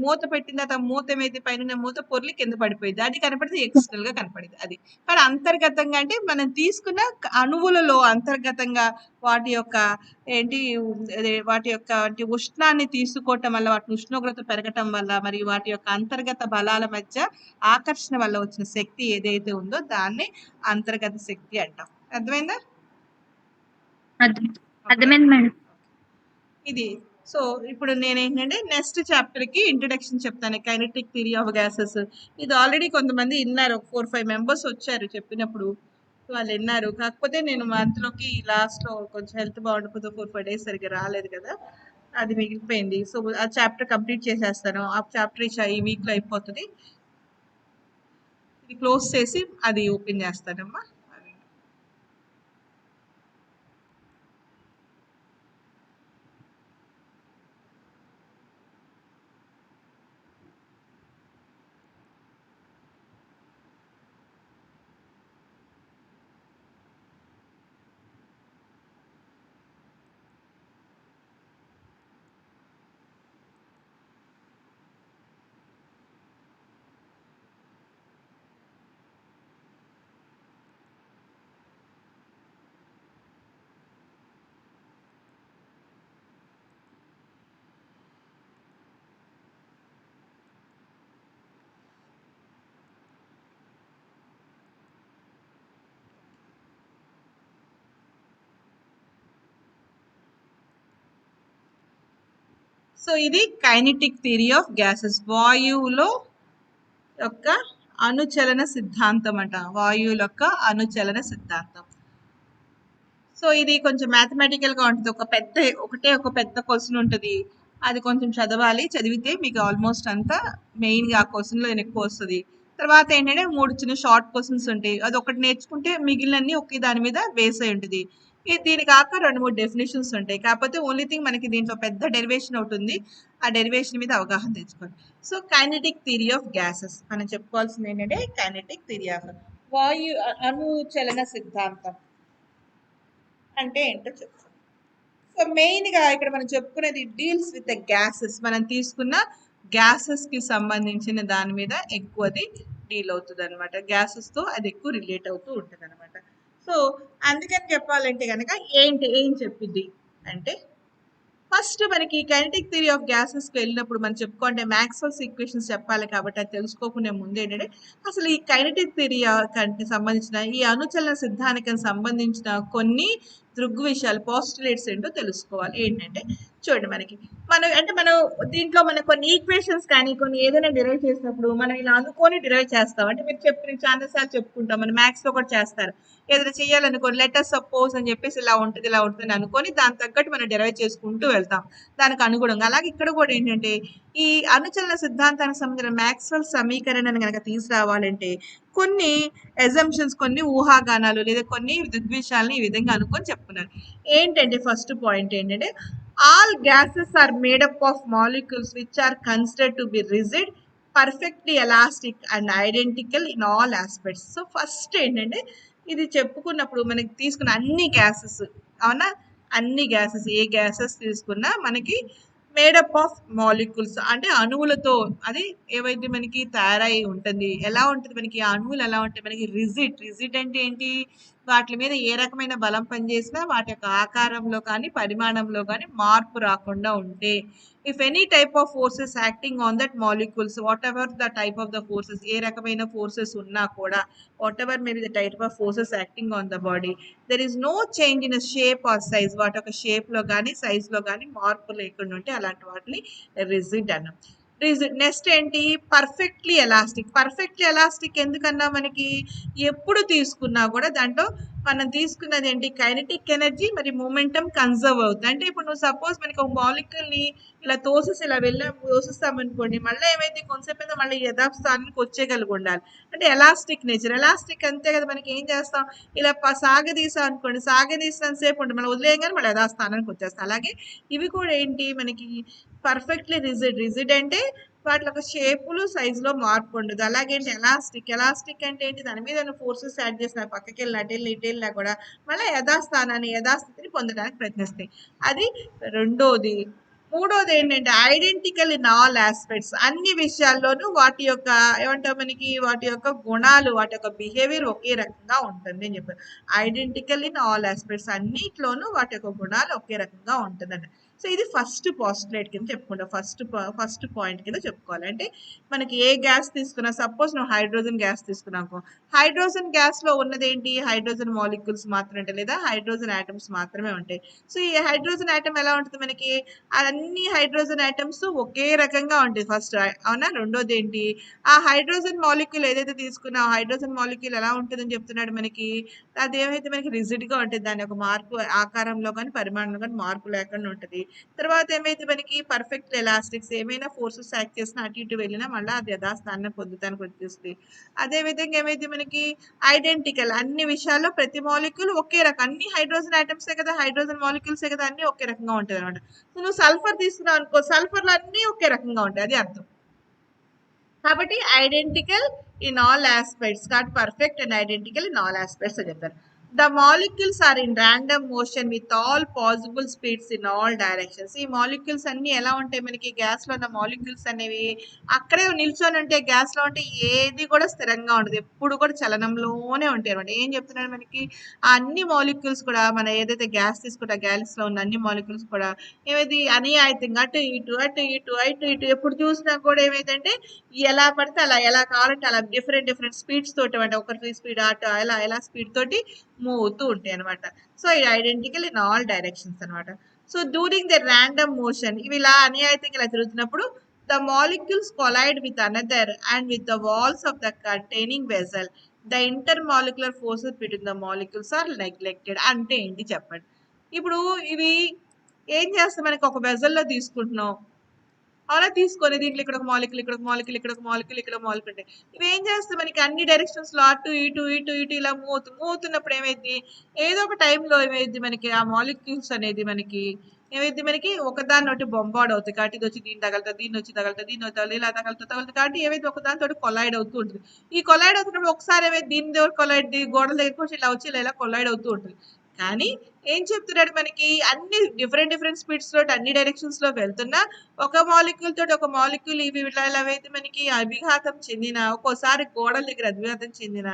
మూత పెట్టిన తర్వాత మూత ఏమైతే పైన మూత పొర్లి కింద పడిపోయింది, అది కనపడితే ఎక్స్టర్నల్ గా కనపడింది. అది కానీ అంతర్గతంగా అంటే మనం తీసుకున్న అణువులలో అంతర్గతంగా వాటి యొక్క ఏంటి వాటి యొక్క ఉష్ణాన్ని తీసుకోవటం వల్ల, వాటి ఉష్ణోగ్రత పెరగటం వల్ల, మరియు వాటి యొక్క అంతర్గత బలాల మధ్య ఆకర్షణ వల్ల వచ్చిన శక్తి ఏదైతే ఉందో దాన్ని అంతర్గత శక్తి అంటాం. అర్థమైందా? అర్థమైంది మేడం. ఇది సో ఇప్పుడు నేనేంటంటే నెక్స్ట్ చాప్టర్ కి ఇంట్రడక్షన్ చెప్తాను, కైనెటిక్ థియరీ ఆఫ్ గ్యాసెస్. ఇది ఆల్రెడీ కొంతమంది విన్నారు, 4-5 మెంబర్స్ వచ్చారు చెప్పినప్పుడు, వాళ్ళు విన్నారు. కాకపోతే నేను మంత్లోకి లాస్ట్ లో కొంచెం హెల్త్ బాగుండకపోతే 4-5 డేస్ సరిగ్గా రాలేదు కదా, అది మిగిలిపోయింది. సో ఆ చాప్టర్ కంప్లీట్ చేసేస్తాను. ఆ చాప్టర్ ఈ వీక్ లో అయిపోతుంది. ఇది క్లోజ్ చేసి అది ఓపెన్ చేస్తానమ్మా. సో ఇది కైనెటిక్ థియరీ ఆఫ్ గ్యాసెస్, వాయువులో యొక్క అణుచలన సిద్ధాంతం అంట. వాయువుల యొక్క అణుచలన సిద్ధాంతం. సో ఇది కొంచెం మ్యాథమెటికల్ గా ఉంటుంది. ఒక పెద్ద క్వశ్చన్ ఉంటుంది, అది కొంచెం చదవాలి. చదివితే మీకు ఆల్మోస్ట్ అంతా మెయిన్ గా ఆ క్వశ్చన్ లో ఎక్కువ వస్తుంది. తర్వాత ఏంటంటే 3 చిన్న షార్ట్ క్వశ్చన్స్ ఉంటాయి, అది ఒకటి నేర్చుకుంటే మిగిలినన్ని ఒకే దాని మీద బేస్ అయి ఉంటుంది. దీని కాక 2-3 డెఫినేషన్స్ ఉంటాయి. కాకపోతే ఓన్లీ థింగ్ మనకి దీంట్లో పెద్ద డెరివేషన్ ఒకటి ఉంది, ఆ డెరివేషన్ మీద అవగాహన తెచ్చుకోండి. So kinetic theory of gases మనం చెప్పుకోవాల్సింది ఏంటంటే కైనెటిక్ థియరీ ఆఫ్ అణుచలన సిద్ధాంతం అంటే ఏంటో చెప్తాం. సో మెయిన్ గా ఇక్కడ మనం చెప్పుకునేది డీల్స్ విత్ ద గ్యాసెస్. మనం తీసుకున్న గ్యాసెస్ కి సంబంధించిన దాని మీద ఎక్కువది డీల్ అవుతుంది అనమాట. గ్యాసెస్ తో అది ఎక్కువ రిలేట్ అవుతూ ఉంటుంది అనమాట. సో అందుకని చెప్పాలంటే కనుక ఏం చెప్పింది అంటే, ఫస్ట్ మనకి కైనెటిక్ థియరీ ఆఫ్ గ్యాసెస్ కి వెళ్ళినప్పుడు మనం చెప్పుకుంటే మ్యాక్స్వెల్స్ ఈక్వేషన్స్ చెప్పాలి. కాబట్టి అది తెలుసుకోకుండా ముందు ఏంటంటే అసలు ఈ కైనెటిక్ థియరీ సంబంధించిన ఈ అణుచలన సిద్ధానికి సంబంధించిన కొన్ని దృగ్గు విషయాలు, పోస్టులేట్స్ ఏంటో తెలుసుకోవాలి. ఏంటంటే చూడండి, మనం దీంట్లో మన కొన్ని ఈక్వేషన్స్ కానీ కొన్ని ఏదైనా డిరైవ్ చేసినప్పుడు మనం ఇలా అనుకొని డిరైవ్ చేస్తాం. అంటే మీరు చెప్పిన చాలా సార్లు చెప్పుకుంటాం, మన మ్యాథ్స్ లో కూడా చేస్తారు. ఏదైనా చేయాలనుకోని లెటర్ సపోజ్ అని చెప్పేసి ఇలా ఉంటుంది అనుకొని దాని తగ్గట్టు మనం డిరైవ్ చేసుకుంటూ వెళ్తాం దానికి అనుగుణంగా. అలాగే ఇక్కడ కూడా ఏంటంటే ఈ అణుచలన సిద్ధాంతానికి సంబంధించిన మ్యాక్స్వెల్ సమీకరణాన్ని కనుక తీసుకురావాలంటే కొన్ని ఎజంప్షన్స్, కొన్ని ఊహాగానాలు లేదా కొన్ని దృగ్విషయాలను ఈ విధంగా అనుకొని చెప్పుకున్నారు. ఏంటంటే ఫస్ట్ పాయింట్ ఏంటంటే all gases are made up of molecules which are considered to be rigid, perfectly elastic and identical in all aspects. So first ఏంటంటే ఇది చెప్పుకున్నప్పుడు మనకి తీసుకున్న అన్ని గ్యాసెస్, అవునా, అన్ని గ్యాసెస్ ఏ గ్యాసెస్ తీసుకున్నా మనకి మేడప్ ఆఫ్ మాలిక్యూల్స్ అంటే అణువులతో అది ఏవైతే మనకి తయారై ఉంటుంది. ఎలా ఉంటుంది మనకి ఆ అణువులు ఎలా ఉంటాయి, మనకి రిజిడ్ అంటే ఏంటి, వాటి మీద ఏ రకమైన బలం పనిచేసినా వాటి యొక్క ఆకారంలో కానీ పరిమాణంలో కానీ మార్పు రాకుండా ఉంటే if any type of forces acting on that molecules whatever the type of the forces ఏ రకమైన ఫోర్సెస్ ఉన్నా కూడా whatever may be the type of forces acting on the body there is no change in shape or size వాటి యొక్క shape లో కానీ size లో కానీ మార్పు లేకుండా ఉంటే అలాంటి వాటిని రిజిడ్ అన్నాం. నెక్స్ట్ ఏంటి పర్ఫెక్ట్లీ ఎలాస్టిక్ ఎందుకన్నా మనకి ఎప్పుడు తీసుకున్నా కూడా దాంట్లో మనం తీసుకున్నది ఏంటి కైనెటిక్ ఎనర్జీ మరి మూమెంటం కన్సర్వ్ అవుతుంది. అంటే ఇప్పుడు నువ్వు సపోజ్ మనకి ఒక మాలిక్యూల్ ని ఇలా తోసిస్తాం అనుకోండి మళ్ళీ ఏమైతే కొంతసేపు మళ్ళీ యథాస్థానానికి వచ్చేయగలిగి ఉండాలి. అంటే ఎలాస్టిక్ నేచర్ ఎలాస్టిక్ అంతే కదా మనకి ఏం చేస్తాం ఇలా సాగదీసాం అనుకోండి సాగదీసినంత సేపు ఉంటుంది మనం వదిలేయగానే మళ్ళీ యథాస్థానానికి వచ్చేస్తాం. అలాగే ఇవి కూడా ఏంటి మనకి పర్ఫెక్ట్లీ రిజిడ్ అంటే వాటి యొక్క షేపులు సైజులో మార్పు ఉండదు. అలాగేంటి ఎలాస్టిక్ అంటే ఏంటి దాని మీద ఫోర్సెస్ యాడ్ చేసిన పక్కకి వెళ్ళిన ఇటు వెళ్ళినా కూడా మళ్ళీ యథాస్థితిని పొందడానికి ప్రయత్నిస్తాయి. అది రెండోది. మూడోది ఏంటంటే ఐడెంటికల్ ఇన్ ఆల్ ఆస్పెక్ట్స్ అన్ని విషయాల్లోనూ వాటి యొక్క ఏమంటారు మనకి వాటి యొక్క గుణాలు వాటి యొక్క బిహేవియర్ ఒకే రకంగా ఉంటుంది అని చెప్పారు. ఐడెంటికల్ ఇన్ ఆల్ ఆస్పెక్ట్స్ అన్నిట్లోనూ వాటి యొక్క గుణాలు ఒకే రకంగా ఉంటుందండి. సో ఇది ఫస్ట్ పాస్టులేట్ కింద చెప్పుకుంటాం. ఫస్ట్ పాయింట్ కింద చెప్పుకోవాలి. అంటే మనకి ఏ గ్యాస్ తీసుకున్నా సపోజ్ నువ్వు హైడ్రోజన్ గ్యాస్ తీసుకున్నావు హైడ్రోజన్ గ్యాస్ లో ఉన్నది ఏంటి హైడ్రోజన్ మాలిక్యూల్స్ మాత్రమే ఉంటాయి లేదా హైడ్రోజన్ ఆటమ్స్ మాత్రమే ఉంటాయి. సో ఈ హైడ్రోజన్ ఆటమ్ ఎలా ఉంటుంది మనకి అన్ని హైడ్రోజన్ ఆటమ్స్ ఒకే రకంగా ఉంటాయి ఫస్ట్ అవునా. రెండోది ఏంటి ఆ హైడ్రోజన్ మాలిక్యూల్ ఏదైతే తీసుకున్నా హైడ్రోజన్ మాలిక్యూల్ ఎలా ఉంటుందని చెప్తున్నాడు మనకి అది ఏమైతే మనకి రిజిడ్ గా ఉంటుంది దాని ఒక మార్పు ఆకారంలో కానీ పరిమాణంలో కానీ మార్పు లేకుండా ఉంటుంది. తర్వాత ఏమైతే మనకి పర్ఫెక్ట్ ఎలాస్టిక్స్ ఏమైనా ఫోర్సెస్ యాక్ట్ చేసినా అటు ఇటు వెళ్ళినా మళ్ళీ అది యథాస్థానాన్ని పొందడానికి వచ్చేస్తుంది. అదే విధంగా ఏమైతే మనకి ఐడెంటికల్ అన్ని విషయాల్లో ప్రతి మాలిక్యూల్ ఒకే రకం అన్ని హైడ్రోజన్ ఆటమ్సే కదా హైడ్రోజన్ మాలిక్యూల్సే కదా అన్ని ఒకే రకంగా ఉంటుంది అనమాట. సో నువ్వు సల్ఫర్ తీసుకున్నావు అనుకో సల్ఫర్లు అన్ని ఒకే రకంగా ఉంటాయి అది అర్థం. కాబట్టి ఐడెంటికల్ ఇన్ ఆల్ ఆస్పెక్ట్స్ కాబట్టి perfect and identical in all aspects అని చెప్తారు. The molecules are in random motion with all possible speeds in all directions. ఈ మాలిక్యూల్స్ అన్ని ఎలా ఉంటాయి మనకి గ్యాస్ లో ఉన్న మాలిక్యూల్స్ అనేవి అక్కడే నిల్చొని ఉంటే గ్యాస్ లో ఉంటే ఏది కూడా స్థిరంగా ఉండదు ఎప్పుడు కూడా చలనంలోనే ఉంటాయి అనమాట. ఏం చెప్తున్నాడు మనకి ఆ అన్ని మాలిక్యూల్స్ కూడా మన ఏదైతే గ్యాస్ తీసుకుంటా గ్యాస్ లో ఉన్న అన్ని మాలిక్యూల్స్ కూడా ఏమైంది అనియాయితంగా అటు ఇటు ఎప్పుడు చూసినా కూడా ఏమైందంటే ఎలా పడితే అలా ఎలా కావాలంటే అలా డిఫరెంట్ స్పీడ్స్ తోటి అంటే ఒకటి స్పీడ్ అటు ఎలా స్పీడ్ తోటి మూవ్ అవుతూ ఉంటాయి అనమాట. సో ఇది ఐడెంటికల్ ఇన్ ఆల్ డైరెక్షన్స్ అనమాట. So during the random motion ఇవి ఇలా అనియాయితంగా ఇలా తిరుగుతున్నప్పుడు the molecules collide with another and with the walls of the containing vessel the intermolecular forces between the molecules are neglected. అంటే ఏంటి చెప్పండి. ఇప్పుడు ఇవి ఏం చేస్తాం మనకి ఒక వెజల్లో తీసుకుంటున్నాం అలా తీసుకొని దీంట్లో ఇక్కడ ఒక మాలిక్యూల్ ఇక్కడ ఒక మాలిక్యూల్ ఇక్కడ ఒక మాలిక్యూల్ ఇక్కడ ఒక మాలిక్యూల్ ఉంటాయి. ఇవి ఏం చేస్తాయి మనకి అన్ని డైరెక్షన్స్ లో అటు ఇటు ఇలా మూవ్ అవుతున్నప్పుడు ఏమైంది ఏదో ఒక టైంలో ఏమైంది మనకి ఆ మాలిక్యూల్స్ అనేది మనకి ఏమైంది మనకి ఒకదాని ఒకటి బొంబార్డ్ అవుతాయి కాబట్టి ఇది వచ్చి దీన్ని తగలుతుంది దీన్ని వచ్చి తగలుతుంది దీన్ని తగలుతుంది ఇలా తగలుతుంది కాబట్టి ఏమైతే ఒకదానితో కొలైడ్ అవుతూ ఉంటుంది. ఈ కొలైడ్ అవుతున్నప్పుడు ఒకసారి ఏమైతే దీని దగ్గర కొలైడ్ గోడల దగ్గరకు వచ్చి ఇలా వచ్చి ఇలా కొలైడ్ అవుతూ ఉంటుంది. కానీ ఏం చెప్తున్నాడు మనకి అన్ని డిఫరెంట్ స్పీడ్స్ తోటి అన్ని డైరెక్షన్స్ లో వెళ్తున్నా ఒక మాలిక్యూల్ తోటి ఒక మాలిక్యూల్ ఇవి ఇలా అయితే మనకి అభిఘాతం చెందిన ఒక్కోసారి గోడల దగ్గర అభిఘాతం చెందిన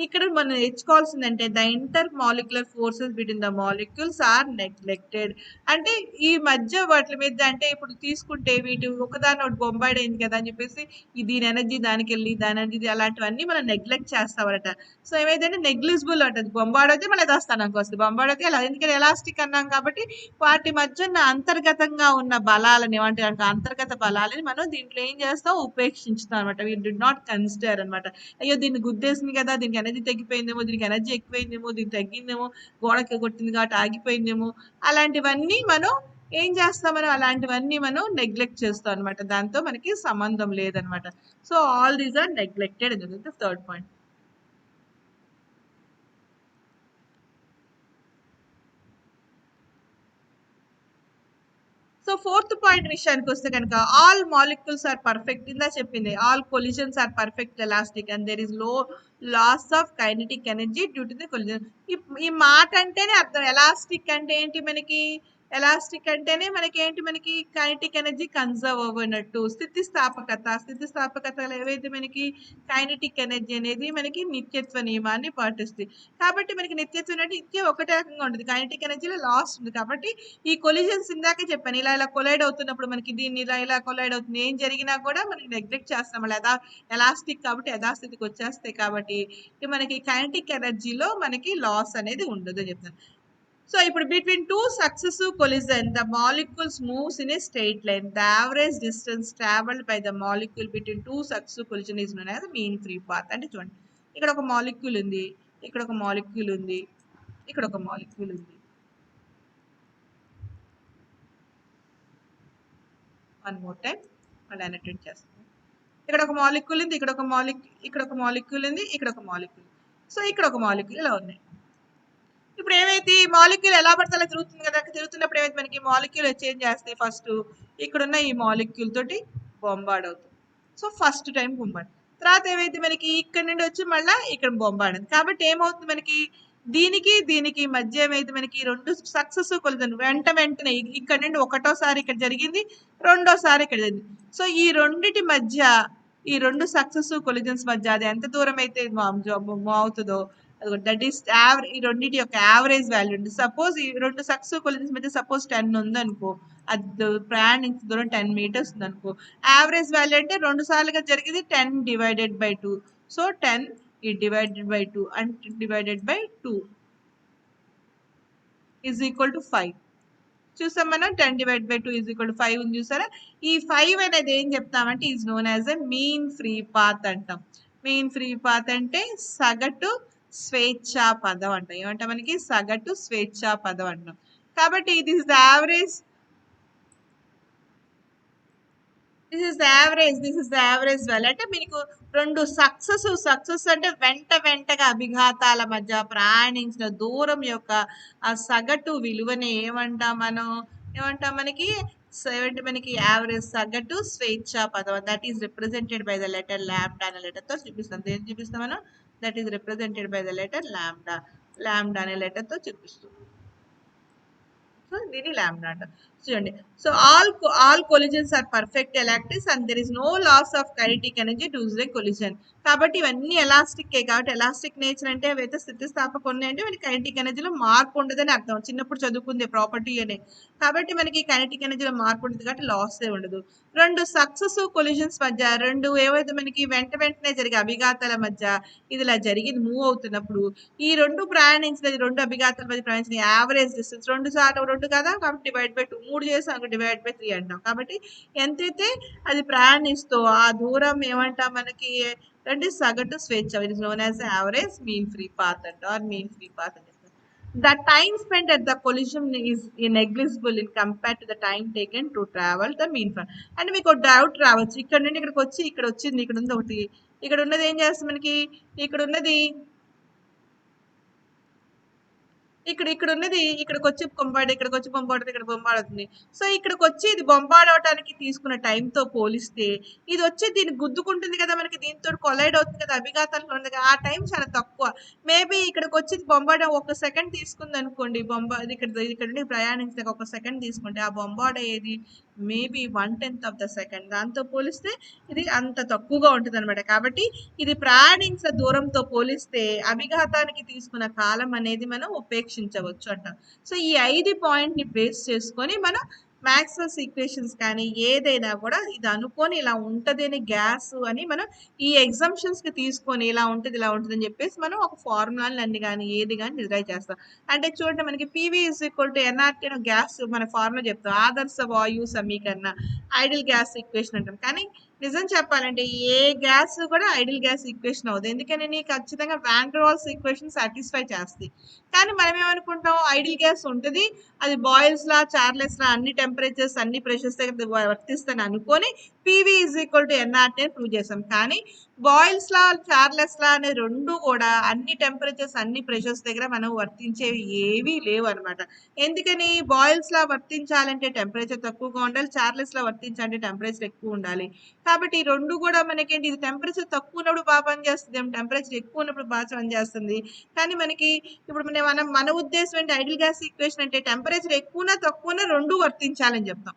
ఇక్కడ మనం నేర్చుకోవాల్సిందంటే the intermolecular forces between the molecules are neglected. అంటే ఈ మధ్య వాటి మీద అంటే ఇప్పుడు తీసుకుంటే వీటి ఒకదాని ఒకటి బొంబాయిడ్ అయింది కదా అని చెప్పేసి దీని ఎనర్జీ దానికి వెళ్ళి దాని ఎనర్జీ అలాంటివన్నీ మనం నెగ్లెక్ట్ చేస్తామన్నట. సో ఏమైందంటే నెగ్లిజిబుల్ అంటది బొంబాయిడ్ అయితే మళ్ళీ యథాస్థానానికి వస్తుంది బొంబాయిడ్ అయితే అలా ఎందుకంటే ఎలాస్టిక్ అన్నాం కాబట్టి వాటి మధ్య ఉన్న అంతర్గతంగా ఉన్న బలాలని ఏమంటే అంతర్గత బలాలని మనం దీంట్లో ఏం చేస్తాం ఉపేక్షించుతాం అనమాట. వీ డి నాట్ కన్సిడర్ అనమాట. అయ్యో దీన్ని గుద్దేసింది కదా దీనికి ఎనర్జీ తగ్గిపోయిందేమో దీనికి ఎనర్జీ ఎక్కువైందేమో దీనికి తగ్గిందేమో గోడకి కొట్టింది కాబట్టి ఆగిపోయిందేమో అలాంటివన్నీ మనం ఏం చేస్తాం మనం అలాంటివన్నీ మనం నెగ్లెక్ట్ చేస్తాం అనమాట. దాంతో మనకి సంబంధం లేదనమాట. So all these are neglected అనేది third point. So fourth point విషయానికి వస్తే కనుక ఆల్ మాలిక్యూల్స్ ఆర్ పర్ఫెక్ట్ ఇందా చెప్పింది all collisions are perfect elastic and there is low loss of kinetic energy due to the collision. ఈ మాట అంటేనే అర్థం ఎలాస్టిక్ అంటే ఏంటి మనకి ఎలాస్టిక్ అంటేనే మనకి కైనెటిక్ ఎనర్జీ కన్జర్వ్ అవ్వనట్టు. స్థితిస్థాపకతలో ఏవైతే మనకి కైనెటిక్ ఎనర్జీ అనేది మనకి నిత్యత్వ నియమాన్ని పాటిస్తుంది. కాబట్టి మనకి నిత్యత్వం అంటే నిత్యం ఒకటే రకంగా ఉంటుంది. కైనెటిక్ ఎనర్జీలో లాస్ ఉంది. కాబట్టి ఈ కొలిజన్స్ ఇందాకే చెప్పాను. ఇలా కొలైడ్ అవుతున్నప్పుడు మనకి దీన్ని ఇలా కొలైడ్ అవుతుంది. ఏం జరిగినా కూడా మనకి నెగ్లెక్ట్ చేస్తాం. మళ్ళీ ఎలాస్టిక్ కాబట్టి యథాస్థితికి వచ్చేస్తాయి. కాబట్టి మనకి కైనెటిక్ ఎనర్జీలో మనకి లాస్ అనేది ఉండదు అని చెప్తాను. So, between two successive collisions, the molecules moves in a straight line. The average distance traveled by the molecule between two successive collisions is known as mean free path. అంటే చూడండి, ఇక్కడ ఒక మాలిక్యూల్ ఉంది, ఇక్కడ ఒక మాలిక్యూల్ ఉంది, ఇక్కడ ఒక మాలిక్యూల్ ఉంది. వన్ మోర్ టైం మళ్ళీ అనటెండ్ చేస్తాను. ఇక్కడ ఒక మాలిక్యూల్ ఉంది, ఇక్కడ ఒక మాలిక్యూల్ ఉంది, ఇక్కడ ఒక మాలిక్యూల్. సో ఇక్కడ ఒక మాలిక్యూల్ ఇలా ఉన్నాయి. ఇప్పుడు ఏమైతే ఈ మాలిక్యూల్ ఎలా పడితే అలా తిరుగుతుంది కదా, తిరుగుతున్నప్పుడు ఏమైతే మనకి మాలిక్యూల్ చేంజ్ చేస్తాయి. ఫస్ట్ ఇక్కడున్న ఈ మాలిక్యూల్ తోటి బొంబార్డ్ అవుతుంది. So first time bombard. తర్వాత ఏమైతే మనకి ఇక్కడ నుండి వచ్చి మళ్ళీ ఇక్కడ బొంబార్డ్. కాబట్టి ఏమవుతుంది మనకి దీనికి మధ్య ఏమైతే మనకి రెండు సక్సెసివ్ కొలిజన్ వెంటనే ఇక్కడ నుండి ఒకటోసారి ఇక్కడ జరిగింది, రెండోసారి ఇక్కడ జరిగింది. సో ఈ రెండిటి మధ్య ఈ రెండు సక్సెసివ్ కొలిజన్స్ మధ్య అది ఎంత దూరం అయితే మూవ్ అవుతుందో దట్ ఈస్ ఈ రెండింటి యొక్క యావరేజ్ వాల్యూ ఉంది. సపోజ్ ఈ రెండు సక్సెసివ్ కొలిజన్స్ మధ్య సపోజ్ 10 ఉందనుకో, అది ప్రయాణించే దూరం 10 మీటర్స్ ఉందనుకో, యావరేజ్ వాల్యూ అంటే 2 సార్లుగా జరిగింది 10 divided by 2. So 10 divided by 2 అంటే divided by 2 is equal to 5. చూసాం మనం 10 divide by 2 is equal to 5 ఉంది చూసారా. ఈ 5 అనేది ఏం చెప్తామంటే is known as a mean free path అంటాం. మీన్ ఫ్రీ పాత్ అంటే సగటు స్వేచ్ఛా పదం అంటాం. ఏమంటాం మనకి సగటు స్వేచ్ఛా పదం అంటాం. కాబట్టి this is the average value. అంటే మీకు రెండు సక్సెస్ అంటే వెంటగా అభిఘాతాల మధ్య ప్రయాణించిన దూరం యొక్క ఆ సగటు విలువని ఏమంటాం మనకి యావరేజ్ సగటు స్వేచ్ఛా పదం. That is represented by the letter lambda అనే లెటర్ తో చూపిస్తాం. దేని చూపిస్తాం మనం? That is represented by the letter lambda అనే లెటర్ తో చూపిస్తాం. సో దీని లాంబ్డా అంటాం. చూడండి, so all collisions are perfect elastics and there is no loss of kinetic energy during collision. కాబట్టి ఇవన్నీ ఎలాస్టిక్కే. కాబట్టి ఎలాస్టిక్ నేచర్ అంటే అవైతే స్థితిస్థాపక ఉన్నాయంటే మనకి కైనెటిక్ ఎనర్జీలో మార్పు ఉండదని అర్థం. చిన్నప్పుడు చదువుకుంది ప్రాపర్టీ అనే. కాబట్టి మనకి కైనెటిక్ ఎనర్జీలో మార్పు ఉండదు కాబట్టి లాస్ ఉండదు. రెండు సక్సెసివ్ కొలిజన్స్ మధ్య రెండు ఏవైతే మనకి వెంటనే జరిగే అభిఘాతాల మధ్య ఇది ఇలా జరిగింది మూవ్ అవుతున్నప్పుడు ఈ రెండు అభిఘాతాల మధ్య ప్రయాణించిన యావరేజ్ డిస్టెన్స్ 2 కదా, కాబట్టి డివైడ్ బై 2 3 చేసాం డివైడ్ బై 3 అంటాం. కాబట్టి ఎంతైతే అది ప్రయాణిస్తో ఆ దూరం ఏమంటాం మనకి అంటే సగటు స్వేచ్ఛ. It is known as average mean free path అంటాం ఆర్ మీన్ ఫ్రీ పాత్ అని చెప్తాం. The time spent at the collision is negligible in compared to the time taken to travel the mean front. అంటే మీకు doubt రావచ్చు, ఇక్కడ నుండి ఇక్కడికి వచ్చి ఇక్కడ వచ్చింది, ఇక్కడ ఉంది ఒకటి, ఇక్కడ ఉన్నది ఏం చేస్తుంది మనకి, ఇక్కడ ఉన్నది ఇక్కడికి వచ్చి బొంబార్డ్, ఇక్కడికి వచ్చి బొంబార్డ్, ఇక్కడ బొంబార్డ్ అవుతుంది. సో ఇక్కడికి వచ్చి ఇది బొంబార్డ్ అవడానికి తీసుకున్న టైంతో పోలిస్తే ఇది వచ్చి దీన్ని గుద్దుకుంటుంది కదా, మనకి దీంతో కొలైడ్ అవుతుంది కదా, అభిఘాతాలు ఉంది కదా, ఆ టైం చాలా తక్కువ. మేబీ ఇక్కడికి వచ్చి బొంబార్డ్ 1 సెకండ్ తీసుకుంది అనుకోండి, బొంబార్డ్ ఇక్కడ నుండి ప్రయాణించడానికి 1 సెకండ్ తీసుకుంటే ఆ బొంబార్డ్ అయ్యేది మేబీ 1/10 ఆఫ్ ద సెకండ్. దాంతో పోలిస్తే ఇది అంత తక్కువగా ఉంటుంది అనమాట. కాబట్టి ఇది ప్రయాణించిన దూరంతో పోలిస్తే అభిఘాతానికి తీసుకున్న కాలం అనేది మనం ఉపేక్షించవచ్చు అంటాం. సో ఈ 5 పాయింట్ని బేస్ చేసుకొని మనం మ్యాక్స్వెల్స్ ఈక్వేషన్స్ కానీ ఏదైనా కూడా ఇది అనుకొని ఇలా ఉంటుంది అని గ్యాస్ అని మనం ఈ ఎగ్జంప్షన్స్ కి తీసుకొని ఇలా ఉంటుంది అని చెప్పేసి మనం ఒక ఫార్ములాని అన్ని కానీ ఏది కానీ డిరైవ్ చేస్తాం. అంటే చూడండి, మనకి PV is equal to NRT gas మన ఫార్ములా చెప్తాం, ఆదర్శ వాయు సమీకరణ, ఐడియల్ గ్యాస్ ఈక్వేషన్ అంటాం. కానీ నిజం చెప్పాలంటే ఏ గ్యాస్ కూడా ఐడియల్ గ్యాస్ ఈక్వేషన్ అవుతుంది. ఎందుకని ఖచ్చితంగా van der Waals equation satisfy చేస్తాయి. కానీ మనం ఏమనుకుంటాం, ఐడియల్ గ్యాస్ ఉంటుంది, అది బాయిల్స్ లా చార్లెస్ లా అన్ని టెంపరేచర్స్ అన్ని ప్రెషర్స్ దగ్గర వర్తిస్తాను అనుకొని PV is equal to NRT అని ప్రూవ్ చేసాం. కానీ బాయిల్స్ లా చార్లెస్ లా అనే రెండు కూడా అన్ని టెంపరేచర్స్ అన్ని ప్రెషర్స్ దగ్గర మనం వర్తించేవి ఏవీ లేవు అనమాట. ఎందుకని బాయిల్స్ లా వర్తించాలంటే టెంపరేచర్ తక్కువగా ఉండాలి, చార్లెస్ లా వర్తించాలంటే టెంపరేచర్ ఎక్కువ ఉండాలి. కాబట్టి ఈ 2 కూడా మనకేంటి ఇది టెంపరేచర్ తక్కువ ఉన్నప్పుడు బాగా పనిచేస్తదేమో, టెంపరేచర్ ఎక్కువ ఉన్నప్పుడు బాగా పనిచేస్తుంది. కానీ మనకి ఇప్పుడు మన ఉద్దేశం ఏంటి ఐడియల్ గ్యాస్ ఈక్వేషన్ అంటే టెంపరేచర్ ఎక్కువున్నా, తక్కువున్నా 2 వర్తించాలని చెప్తాం.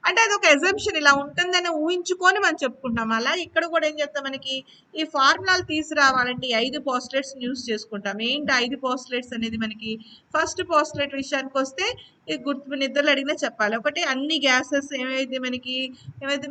అంటే అదొక అజంప్షన్ ఇలా ఉంటుందని ఊహించుకొని మనం చెప్పుకుంటాం. అలా ఇక్కడ కూడా ఏం చెప్తాం మనకి ఈ ఫార్ములాలు తీసుకురావాలంటే ఈ 5 పోస్టులేట్స్ యూజ్ చేసుకుంటాం. ఏంటి 5 పోస్టులేట్స్ అనేది మనకి ఫస్ట్ పోస్టులేట్ విషయానికి వస్తే ఇది నిద్రలో అడిగినా చెప్పాలి. ఒకటి అన్ని గ్యాసెస్ ఏమైతే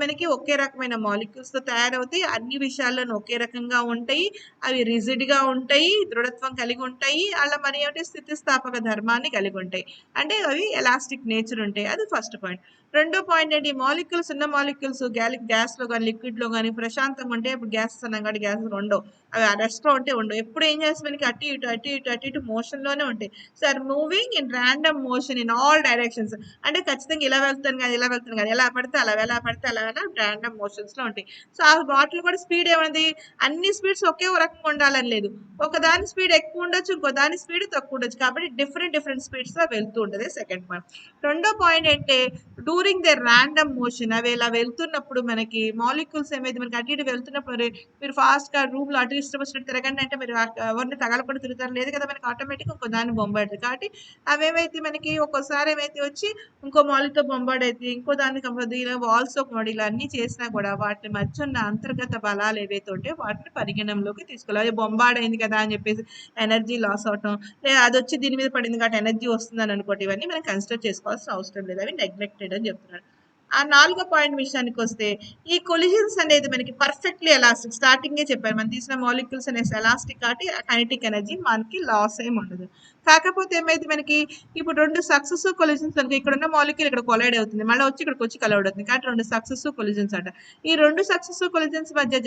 మనకి ఒకే రకమైన మాలిక్యూల్స్ తో తయారవుతాయి, అన్ని విషయాల్లోనూ ఒకే రకంగా ఉంటాయి, అవి రిజిడ్ గా ఉంటాయి, దృఢత్వం కలిగి ఉంటాయి, అలా మరి ఏమిటి స్థితిస్థాపక ధర్మాన్ని కలిగి ఉంటాయి, అంటే అవి ఎలాస్టిక్ నేచర్ ఉంటాయి. అది ఫస్ట్ పాయింట్. రెండో పాయింట్ ఏంటి మాలిక్యూల్స్ ఉన్న మాలిక్యూల్స్ గ్యాస్ లో కానీ లిక్విడ్ లో కానీ ప్రశాంతంగా ఉంటే ఇప్పుడు గ్యాసెస్ అన్నాం కాబట్టి గ్యాసెస్ ఉండవు, అవి రెస్ట్ లో ఉంటే ఉండవు. ఎప్పుడు ఏం చేస్తే మనకి అటు ఇటు మోషన్ లోనే ఉంటాయి. Sir moving in random motion in all directions, అంటే ఖచ్చితంగా ఇలా వెళ్తాను కానీ ఇలా వెళ్తాను కానీ ఎలా పడితే అలా ర్యాండమ్ మోషన్స్ లో ఉంటాయి. సో ఆ వాటిలో కూడా స్పీడ్ ఏమైంది అన్ని స్పీడ్స్ ఒకే రకంగా ఉండాలని లేదు, ఒకదాని స్పీడ్ ఎక్కువ ఉండొచ్చు, ఇంకో దాని స్పీడ్ తక్కువ ఉండొచ్చు, కాబట్టి డిఫరెంట్ స్పీడ్స్ లో వెళ్తూ ఉంటుంది. Second point. రెండో పాయింట్ అంటే డ్యూరింగ్ ద ర్యాండమ్ మోషన్ అవి ఇలా వెళ్తున్నప్పుడు మనకి మాలిక్యూల్స్ ఏమైతే మనకి అటు ఇటు వెళ్తున్నప్పుడు మీరు ఫాస్ట్ గా రూమ్ లో అటు ఇష్టం వచ్చినట్టు తిరగండి అంటే మీరు ఎవరిని తగలకుండా తిరుగుతారు, లేదు కదా మనకి ఆటోమేటిక్ ఇంకో దాన్ని బొంబాడుతుంది. కాబట్టి అవేమైతే మనకి ఒక్కోసారి ఏమైతే వచ్చి ఇంకో మాలిక్తో బొంబాడ్ అవుతుంది, ఇంకో దానికి ఇలా వాల్స్ ఆఫ్ బాడీ ఇలా అన్ని చేసినా కూడా వాటి మధ్య ఉన్న అంతర్గత బలాలు ఏవైతే ఉంటాయో వాటిని పరిగణనలోకి తీసుకోవాలి. అది బొంబాడ్ అయింది కదా అని చెప్పేసి ఎనర్జీ లాస్ అవటం, లేదా అది వచ్చి దీని మీద పడింది కాబట్టి ఎనర్జీ వస్తుందని అనుకోండి, ఇవన్నీ మనం కన్సిడర్ చేసుకోవాల్సిన అవసరం లేదు, అవి నెగ్లెక్టెడ్ అని చెప్తున్నాడు. ఆ నాలుగో పాయింట్ విషయానికి వస్తే ఈ కొలిజన్స్ అనేది మనకి పర్ఫెక్ట్లీ ఎలాస్టిక్, స్టార్టింగే చెప్పారు మనం తీసిన మాలిక్యూల్స్ అనేసి ఎలాస్టిక్ కాబట్టి కైనెటిక్ ఎనర్జీ మనకి లాస్ ఏమి ఉండదు. కాకపోతే ఏమైతే మనకి ఇప్పుడు 2 సక్సెసివ్ కొలిజన్స్ అనుకో, ఇక్కడ ఉన్న మాలిక్యూల్ ఇక్కడ కొలైడ్ అవుతుంది, మళ్ళీ వచ్చి ఇక్కడికి వచ్చి కలవడ్ అవుతుంది, కాబట్టి 2 సక్సెసివ్ కొలిజన్స్ అంట. ఈ 2 సక్సెసివ్ కొలిజన్స్ మధ్య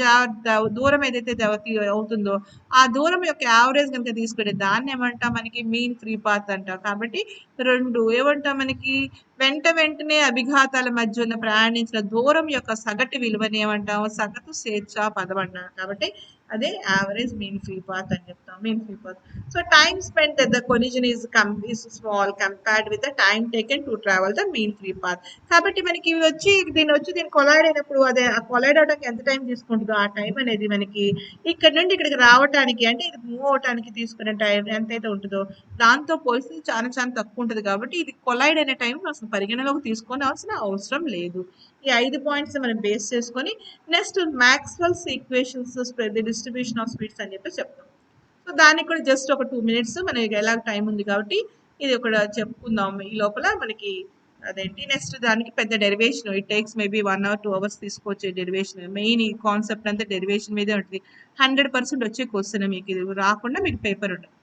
దూరం ఏదైతే అవుతుందో ఆ దూరం యొక్క యావరేజ్ కనుక తీసుకుంటే దాన్ని ఏమంటాం మనకి మీన్ ఫ్రీ పాత్ అంటాం. కాబట్టి 2 ఏమంటాం మనకి వెంటనే అభిఘాతాల మధ్య ఉన్న ప్రయాణించిన దూరం యొక్క సగటు విలువని ఏమంటాం సగటు స్వేచ్ఛా పదం అంటాం. కాబట్టి అదే యావరేజ్ మీన్ ఫ్రీ పాత్ అని చెప్తాం. Mean free path. So time spent at the collision is small compared with the time taken to travel the mean free path. కాబట్టి మనకి దీని కొలైడ్ అయినప్పుడు అదే ఆ కొలైడ్ అవడానికి ఎంత టైం తీసుకుంటుందో ఆ టైం అనేది మనకి ఇక్కడ నుండి ఇక్కడికి రావడానికి అంటే ఇది మూవ్ అవడానికి తీసుకునే టైం ఎంతైతే ఉంటుందో దాంతో పోలిస్తే చాలా చాలా తక్కువ ఉంటుంది. కాబట్టి ఇది కొలైడ్ అనే టైం అసలు పరిగణలోకి తీసుకోవాల్సిన అవసరం లేదు. ఈ 5 పాయింట్స్ మనం బేస్ చేసుకొని next Maxwell's equations the distribution of speeds అని చెప్పి చెప్తాం. సో దానికి కూడా జస్ట్ ఒక 2 minutes మనకి ఎలా టైం ఉంది కాబట్టి ఇది ఒక చెప్పుకుందాం. ఈ లోపల మనకి అదేంటి నెక్స్ట్ దానికి పెద్ద derivation it takes maybe 1 or 2 hours తీసుకోవచ్చు. డెరివేషన్ మెయిన్ ఈ కాన్సెప్ట్ అంతా డెరివేషన్ మీదే ఉంటుంది. 100% వచ్చే క్వశ్చన్ మీకు ఇది రాకుండా మీకు పేపర్ ఉంటుంది.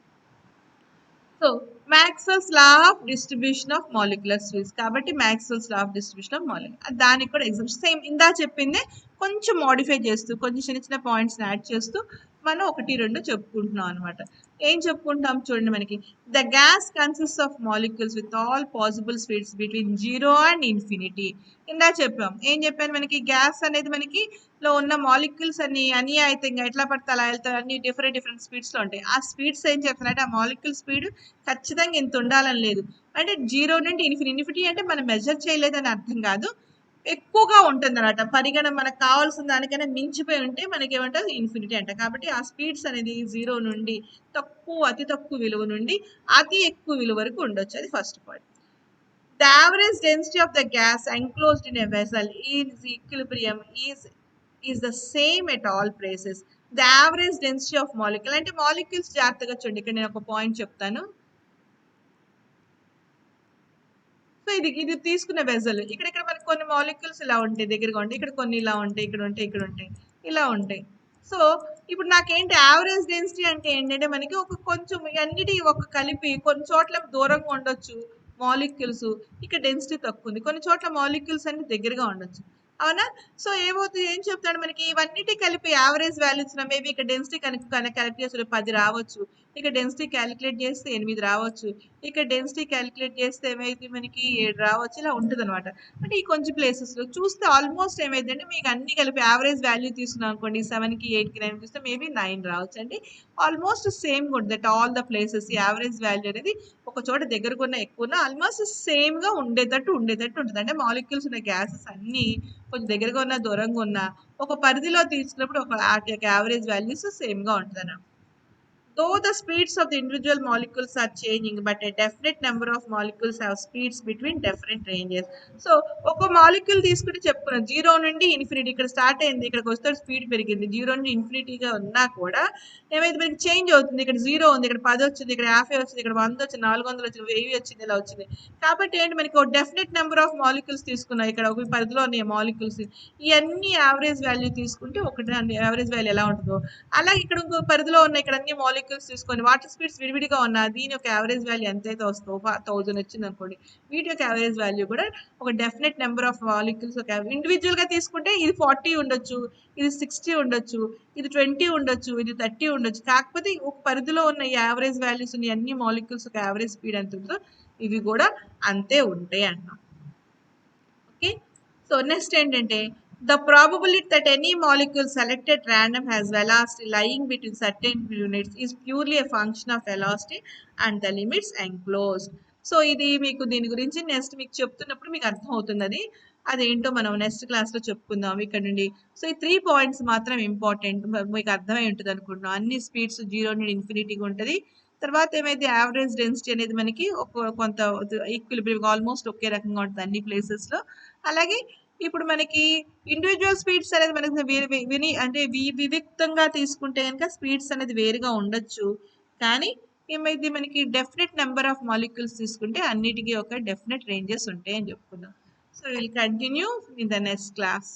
So Maxwell's law of distribution of molecular speeds, కాబట్టి Maxwell's law of distribution of molecular దానికి కూడా ఎగ్జామ్ సేమ్ ఇందా చెప్పిందే కొంచెం మోడిఫై చేస్తూ కొంచెం చిన్న పాయింట్స్ యాడ్ చేస్తూ మనం 1-2 చెప్పుకుంటున్నాం అనమాట. ఏం చెప్పుకుంటాం చూడండి, మనకి the gas consist of molecules with all possible speeds between 0 and infinity. ఇందా చెప్పాం. ఏం చెప్పాను మనకి గ్యాస్ అనేది మనకి లో ఉన్న మాలిక్యూల్స్ అన్ని అనియాయితంగా ఎట్లా పడితే అలా వెళ్తారు, అన్ని డిఫరెంట్ స్పీడ్స్ లో ఉంటాయి. ఆ స్పీడ్స్ ఏం చెప్తున్నారంటే ఆ మాలిక్యూల్ స్పీడ్ ఖచ్చితంగా ఇంత ఉండాలని లేదు, అంటే 0 నుండి ఇన్ఫినిటీ అంటే మనం మెజర్ చేయలేదని అర్థం కాదు, ఎక్కువగా ఉంటుంది అనమాట. మనకు కావాల్సిన దానికైనా మించిపోయి ఉంటే మనకి ఏమంటారు ఇన్ఫినిటీ అంట. కాబట్టి ఆ స్పీడ్స్ అనేది 0 నుండి అతి తక్కువ విలువ నుండి అతి ఎక్కువ విలువ వరకు ఉండొచ్చు. అది first point. The average density of the gas enclosed in a vessel in equilibrium is the same at all places. The average density of molecule అంటే మాలిక్యూల్స్ జాగ్రత్తగా చూడండి. ఇక్కడ నేను ఒక పాయింట్ చెప్తాను. సో ఇది తీసుకున్న వెజల్ ఇక్కడ మనకి కొన్ని మాలిక్యూల్స్ ఇలా ఉంటాయి, దగ్గరగా ఉంటాయి, ఇక్కడ కొన్ని ఇలా ఉంటాయి, ఇక్కడ ఉంటాయి ఇలా ఉంటాయి. సో ఇప్పుడు నాకేంటి యావరేజ్ డెన్సిటీ అంటే ఏంటంటే మనకి కొంచెం అన్నిటి కలిపి కొన్ని చోట్ల దూరంగా ఉండొచ్చు మాలిక్యూల్స్, ఇక్కడ డెన్సిటీ తక్కువ ఉంది, కొన్ని చోట్ల మాలిక్యూల్స్ అన్ని దగ్గరగా ఉండొచ్చు, అవునా? సో ఏం చెప్తాడు మనకి ఇవన్నిటి కలిపి యావరేజ్ వాల్యూస్ మేబీ ఇక్కడ డెన్సిటీ కనెక్ట్ చేసి 10 రావచ్చు, ఇక డెన్సిటీ క్యాలిక్యులేట్ చేస్తే 8 రావచ్చు. ఇక డెన్సిటీ క్యాలిక్యులేట్ చేస్తే ఏమైంది మనకి 7 రావచ్చు. ఇలా ఉంటదనమాట. అంటే ఈ కొంచెం ప్లేసెస్‌లో చూస్తే ఆల్మోస్ట్ ఏమైందంటే మీకు అన్నీ కలిపి యావరేజ్ వాల్యూ తీసుకున్నాం అనుకోండి 7కి, 8కి, 9కి చూస్తే మేబీ 9 రావచ్చండి. ఆల్మోస్ట్ సేమ్‌గా ఉంటది అట్ ఆల్ ద ప్లేసెస్. ఈ యావరేజ్ వాల్యూ అనేది ఒక చోట దగ్గరకున్న ఎక్కువున్న ఆల్మోస్ట్ సేమ్‌గా ఉండేటట్టు ఉంటది. అంటే మాలిక్యూల్స్ ఉన్న గ్యాసెస్ అన్నీ కొంచెం దగ్గరగా ఉన్నా, దూరంగా ఉన్నా ఒక పరిధిలో తీసుకున్నప్పుడు ఒక ఆటి యొక్క యావరేజ్ వాల్యూస్ సేమ్‌గా ఉంటదనమాట. Though the speeds of the individual molecules are changing, but a definite number of molecules have speeds between different ranges. So ఒక మాలిక్యూల్ తీసుకుంటే చెప్పుకున్నాం 0 నుండి ఇన్ఫినిటీ ఇక్కడ స్టార్ట్ అయింది, ఇక్కడికి వస్తే స్పీడ్ పెరిగింది. 0 నుండి ఇన్ఫినిటీగా ఉన్నా కూడా ఏమైతే మనకి చేంజ్ అవుతుంది. ఇక్కడ 0 ఉంది, ఇక్కడ 10 వచ్చింది, ఇక్కడ 50 వచ్చింది, ఇక్కడ 100 వచ్చింది, 400 వచ్చింది, 1000 వచ్చింది, ఇలా వచ్చింది. కాబట్టి ఏంటి మనకి ఒక డెఫినెట్ నెంబర్ ఆఫ్ మాలిక్యూల్స్ తీసుకున్నాం. ఇక్కడ ఒక పరిధిలో ఉన్నాయి మాలిక్యూల్స్. ఇవన్నీ యావరేజ్ వాల్యూ తీసుకుంటే ఒకటి యావరేజ్ వాల్యూ ఎలా ఉంటుందో అలాగే ఇక్కడ ఇంకో పరిధిలో ఉన్న ఇక్కడ అన్ని మాలిక్యూల్స్ తీసుకొని వాటర్ స్పీడ్స్ విడివిడిగా ఉన్న దీని యొక్క యావరేజ్ వాల్యూ ఎంతైతే వస్తుందో 1000 వచ్చింది అనుకోండి, వీటి యొక్క యావరేజ్ వాల్యూ కూడా ఒక డెఫినెట్ నెంబర్ ఆఫ్ మాలిక్యూల్స్ ఒక ఇండివిజువల్ గా తీసుకుంటే ఇది 40 ఉండొచ్చు, ఇది 60 ఉండొచ్చు, ఇది 20 ఉండొచ్చు, ఇది 30 ఉండొచ్చు. కాకపోతే ఒక పరిధిలో ఉన్న యావరేజ్ వాల్యూస్ ఉన్న అన్ని మాలిక్యూల్స్ ఒక యావరేజ్ స్పీడ్ ఎంత ఉంటుందో ఇవి కూడా అంతే ఉంటాయి అన్నాం. ఓకే, సో నెక్స్ట్ ఏంటంటే the probability that any molecule selected at random has velocity lying between certain units is purely a function of velocity and the limits enclosed. So ఇది మీకు దీని గురించి నెక్స్ట్ మీకు చెప్తున్నప్పుడు మీకు అర్థం అవుతుంది. అదేంటో మనం నెక్స్ట్ క్లాస్లో చెప్పుకుందాం ఇక్కడ నుండి. సో ఈ 3 పాయింట్స్ మాత్రం ఇంపార్టెంట్, మీకు అర్థమై ఉంటుంది అనుకుంటున్నాం. అన్ని స్పీడ్స్ 0 నుండి ఇన్ఫినిటీగా ఉంటుంది. తర్వాత ఏమైతే యావరేజ్ డెన్సిటీ అనేది మనకి కొంత ఈక్విలిబ్రియం ఆల్మోస్ట్ ఒకే రకంగా ఉంటుంది అన్ని ప్లేసెస్లో. అలాగే ఇప్పుడు మనకి ఇండివిజువల్ స్పీడ్స్ అనేది మనకి అంటే వివిక్తంగా తీసుకుంటే కనుక స్పీడ్స్ అనేది వేరుగా ఉండొచ్చు. కానీ ఏమైంది మనకి డెఫినెట్ నెంబర్ ఆఫ్ మాలిక్యూల్స్ తీసుకుంటే అన్నిటికీ ఒక డెఫినెట్ రేంజెస్ ఉంటాయి అని చెప్పుకున్నాం. So will continue in the next class.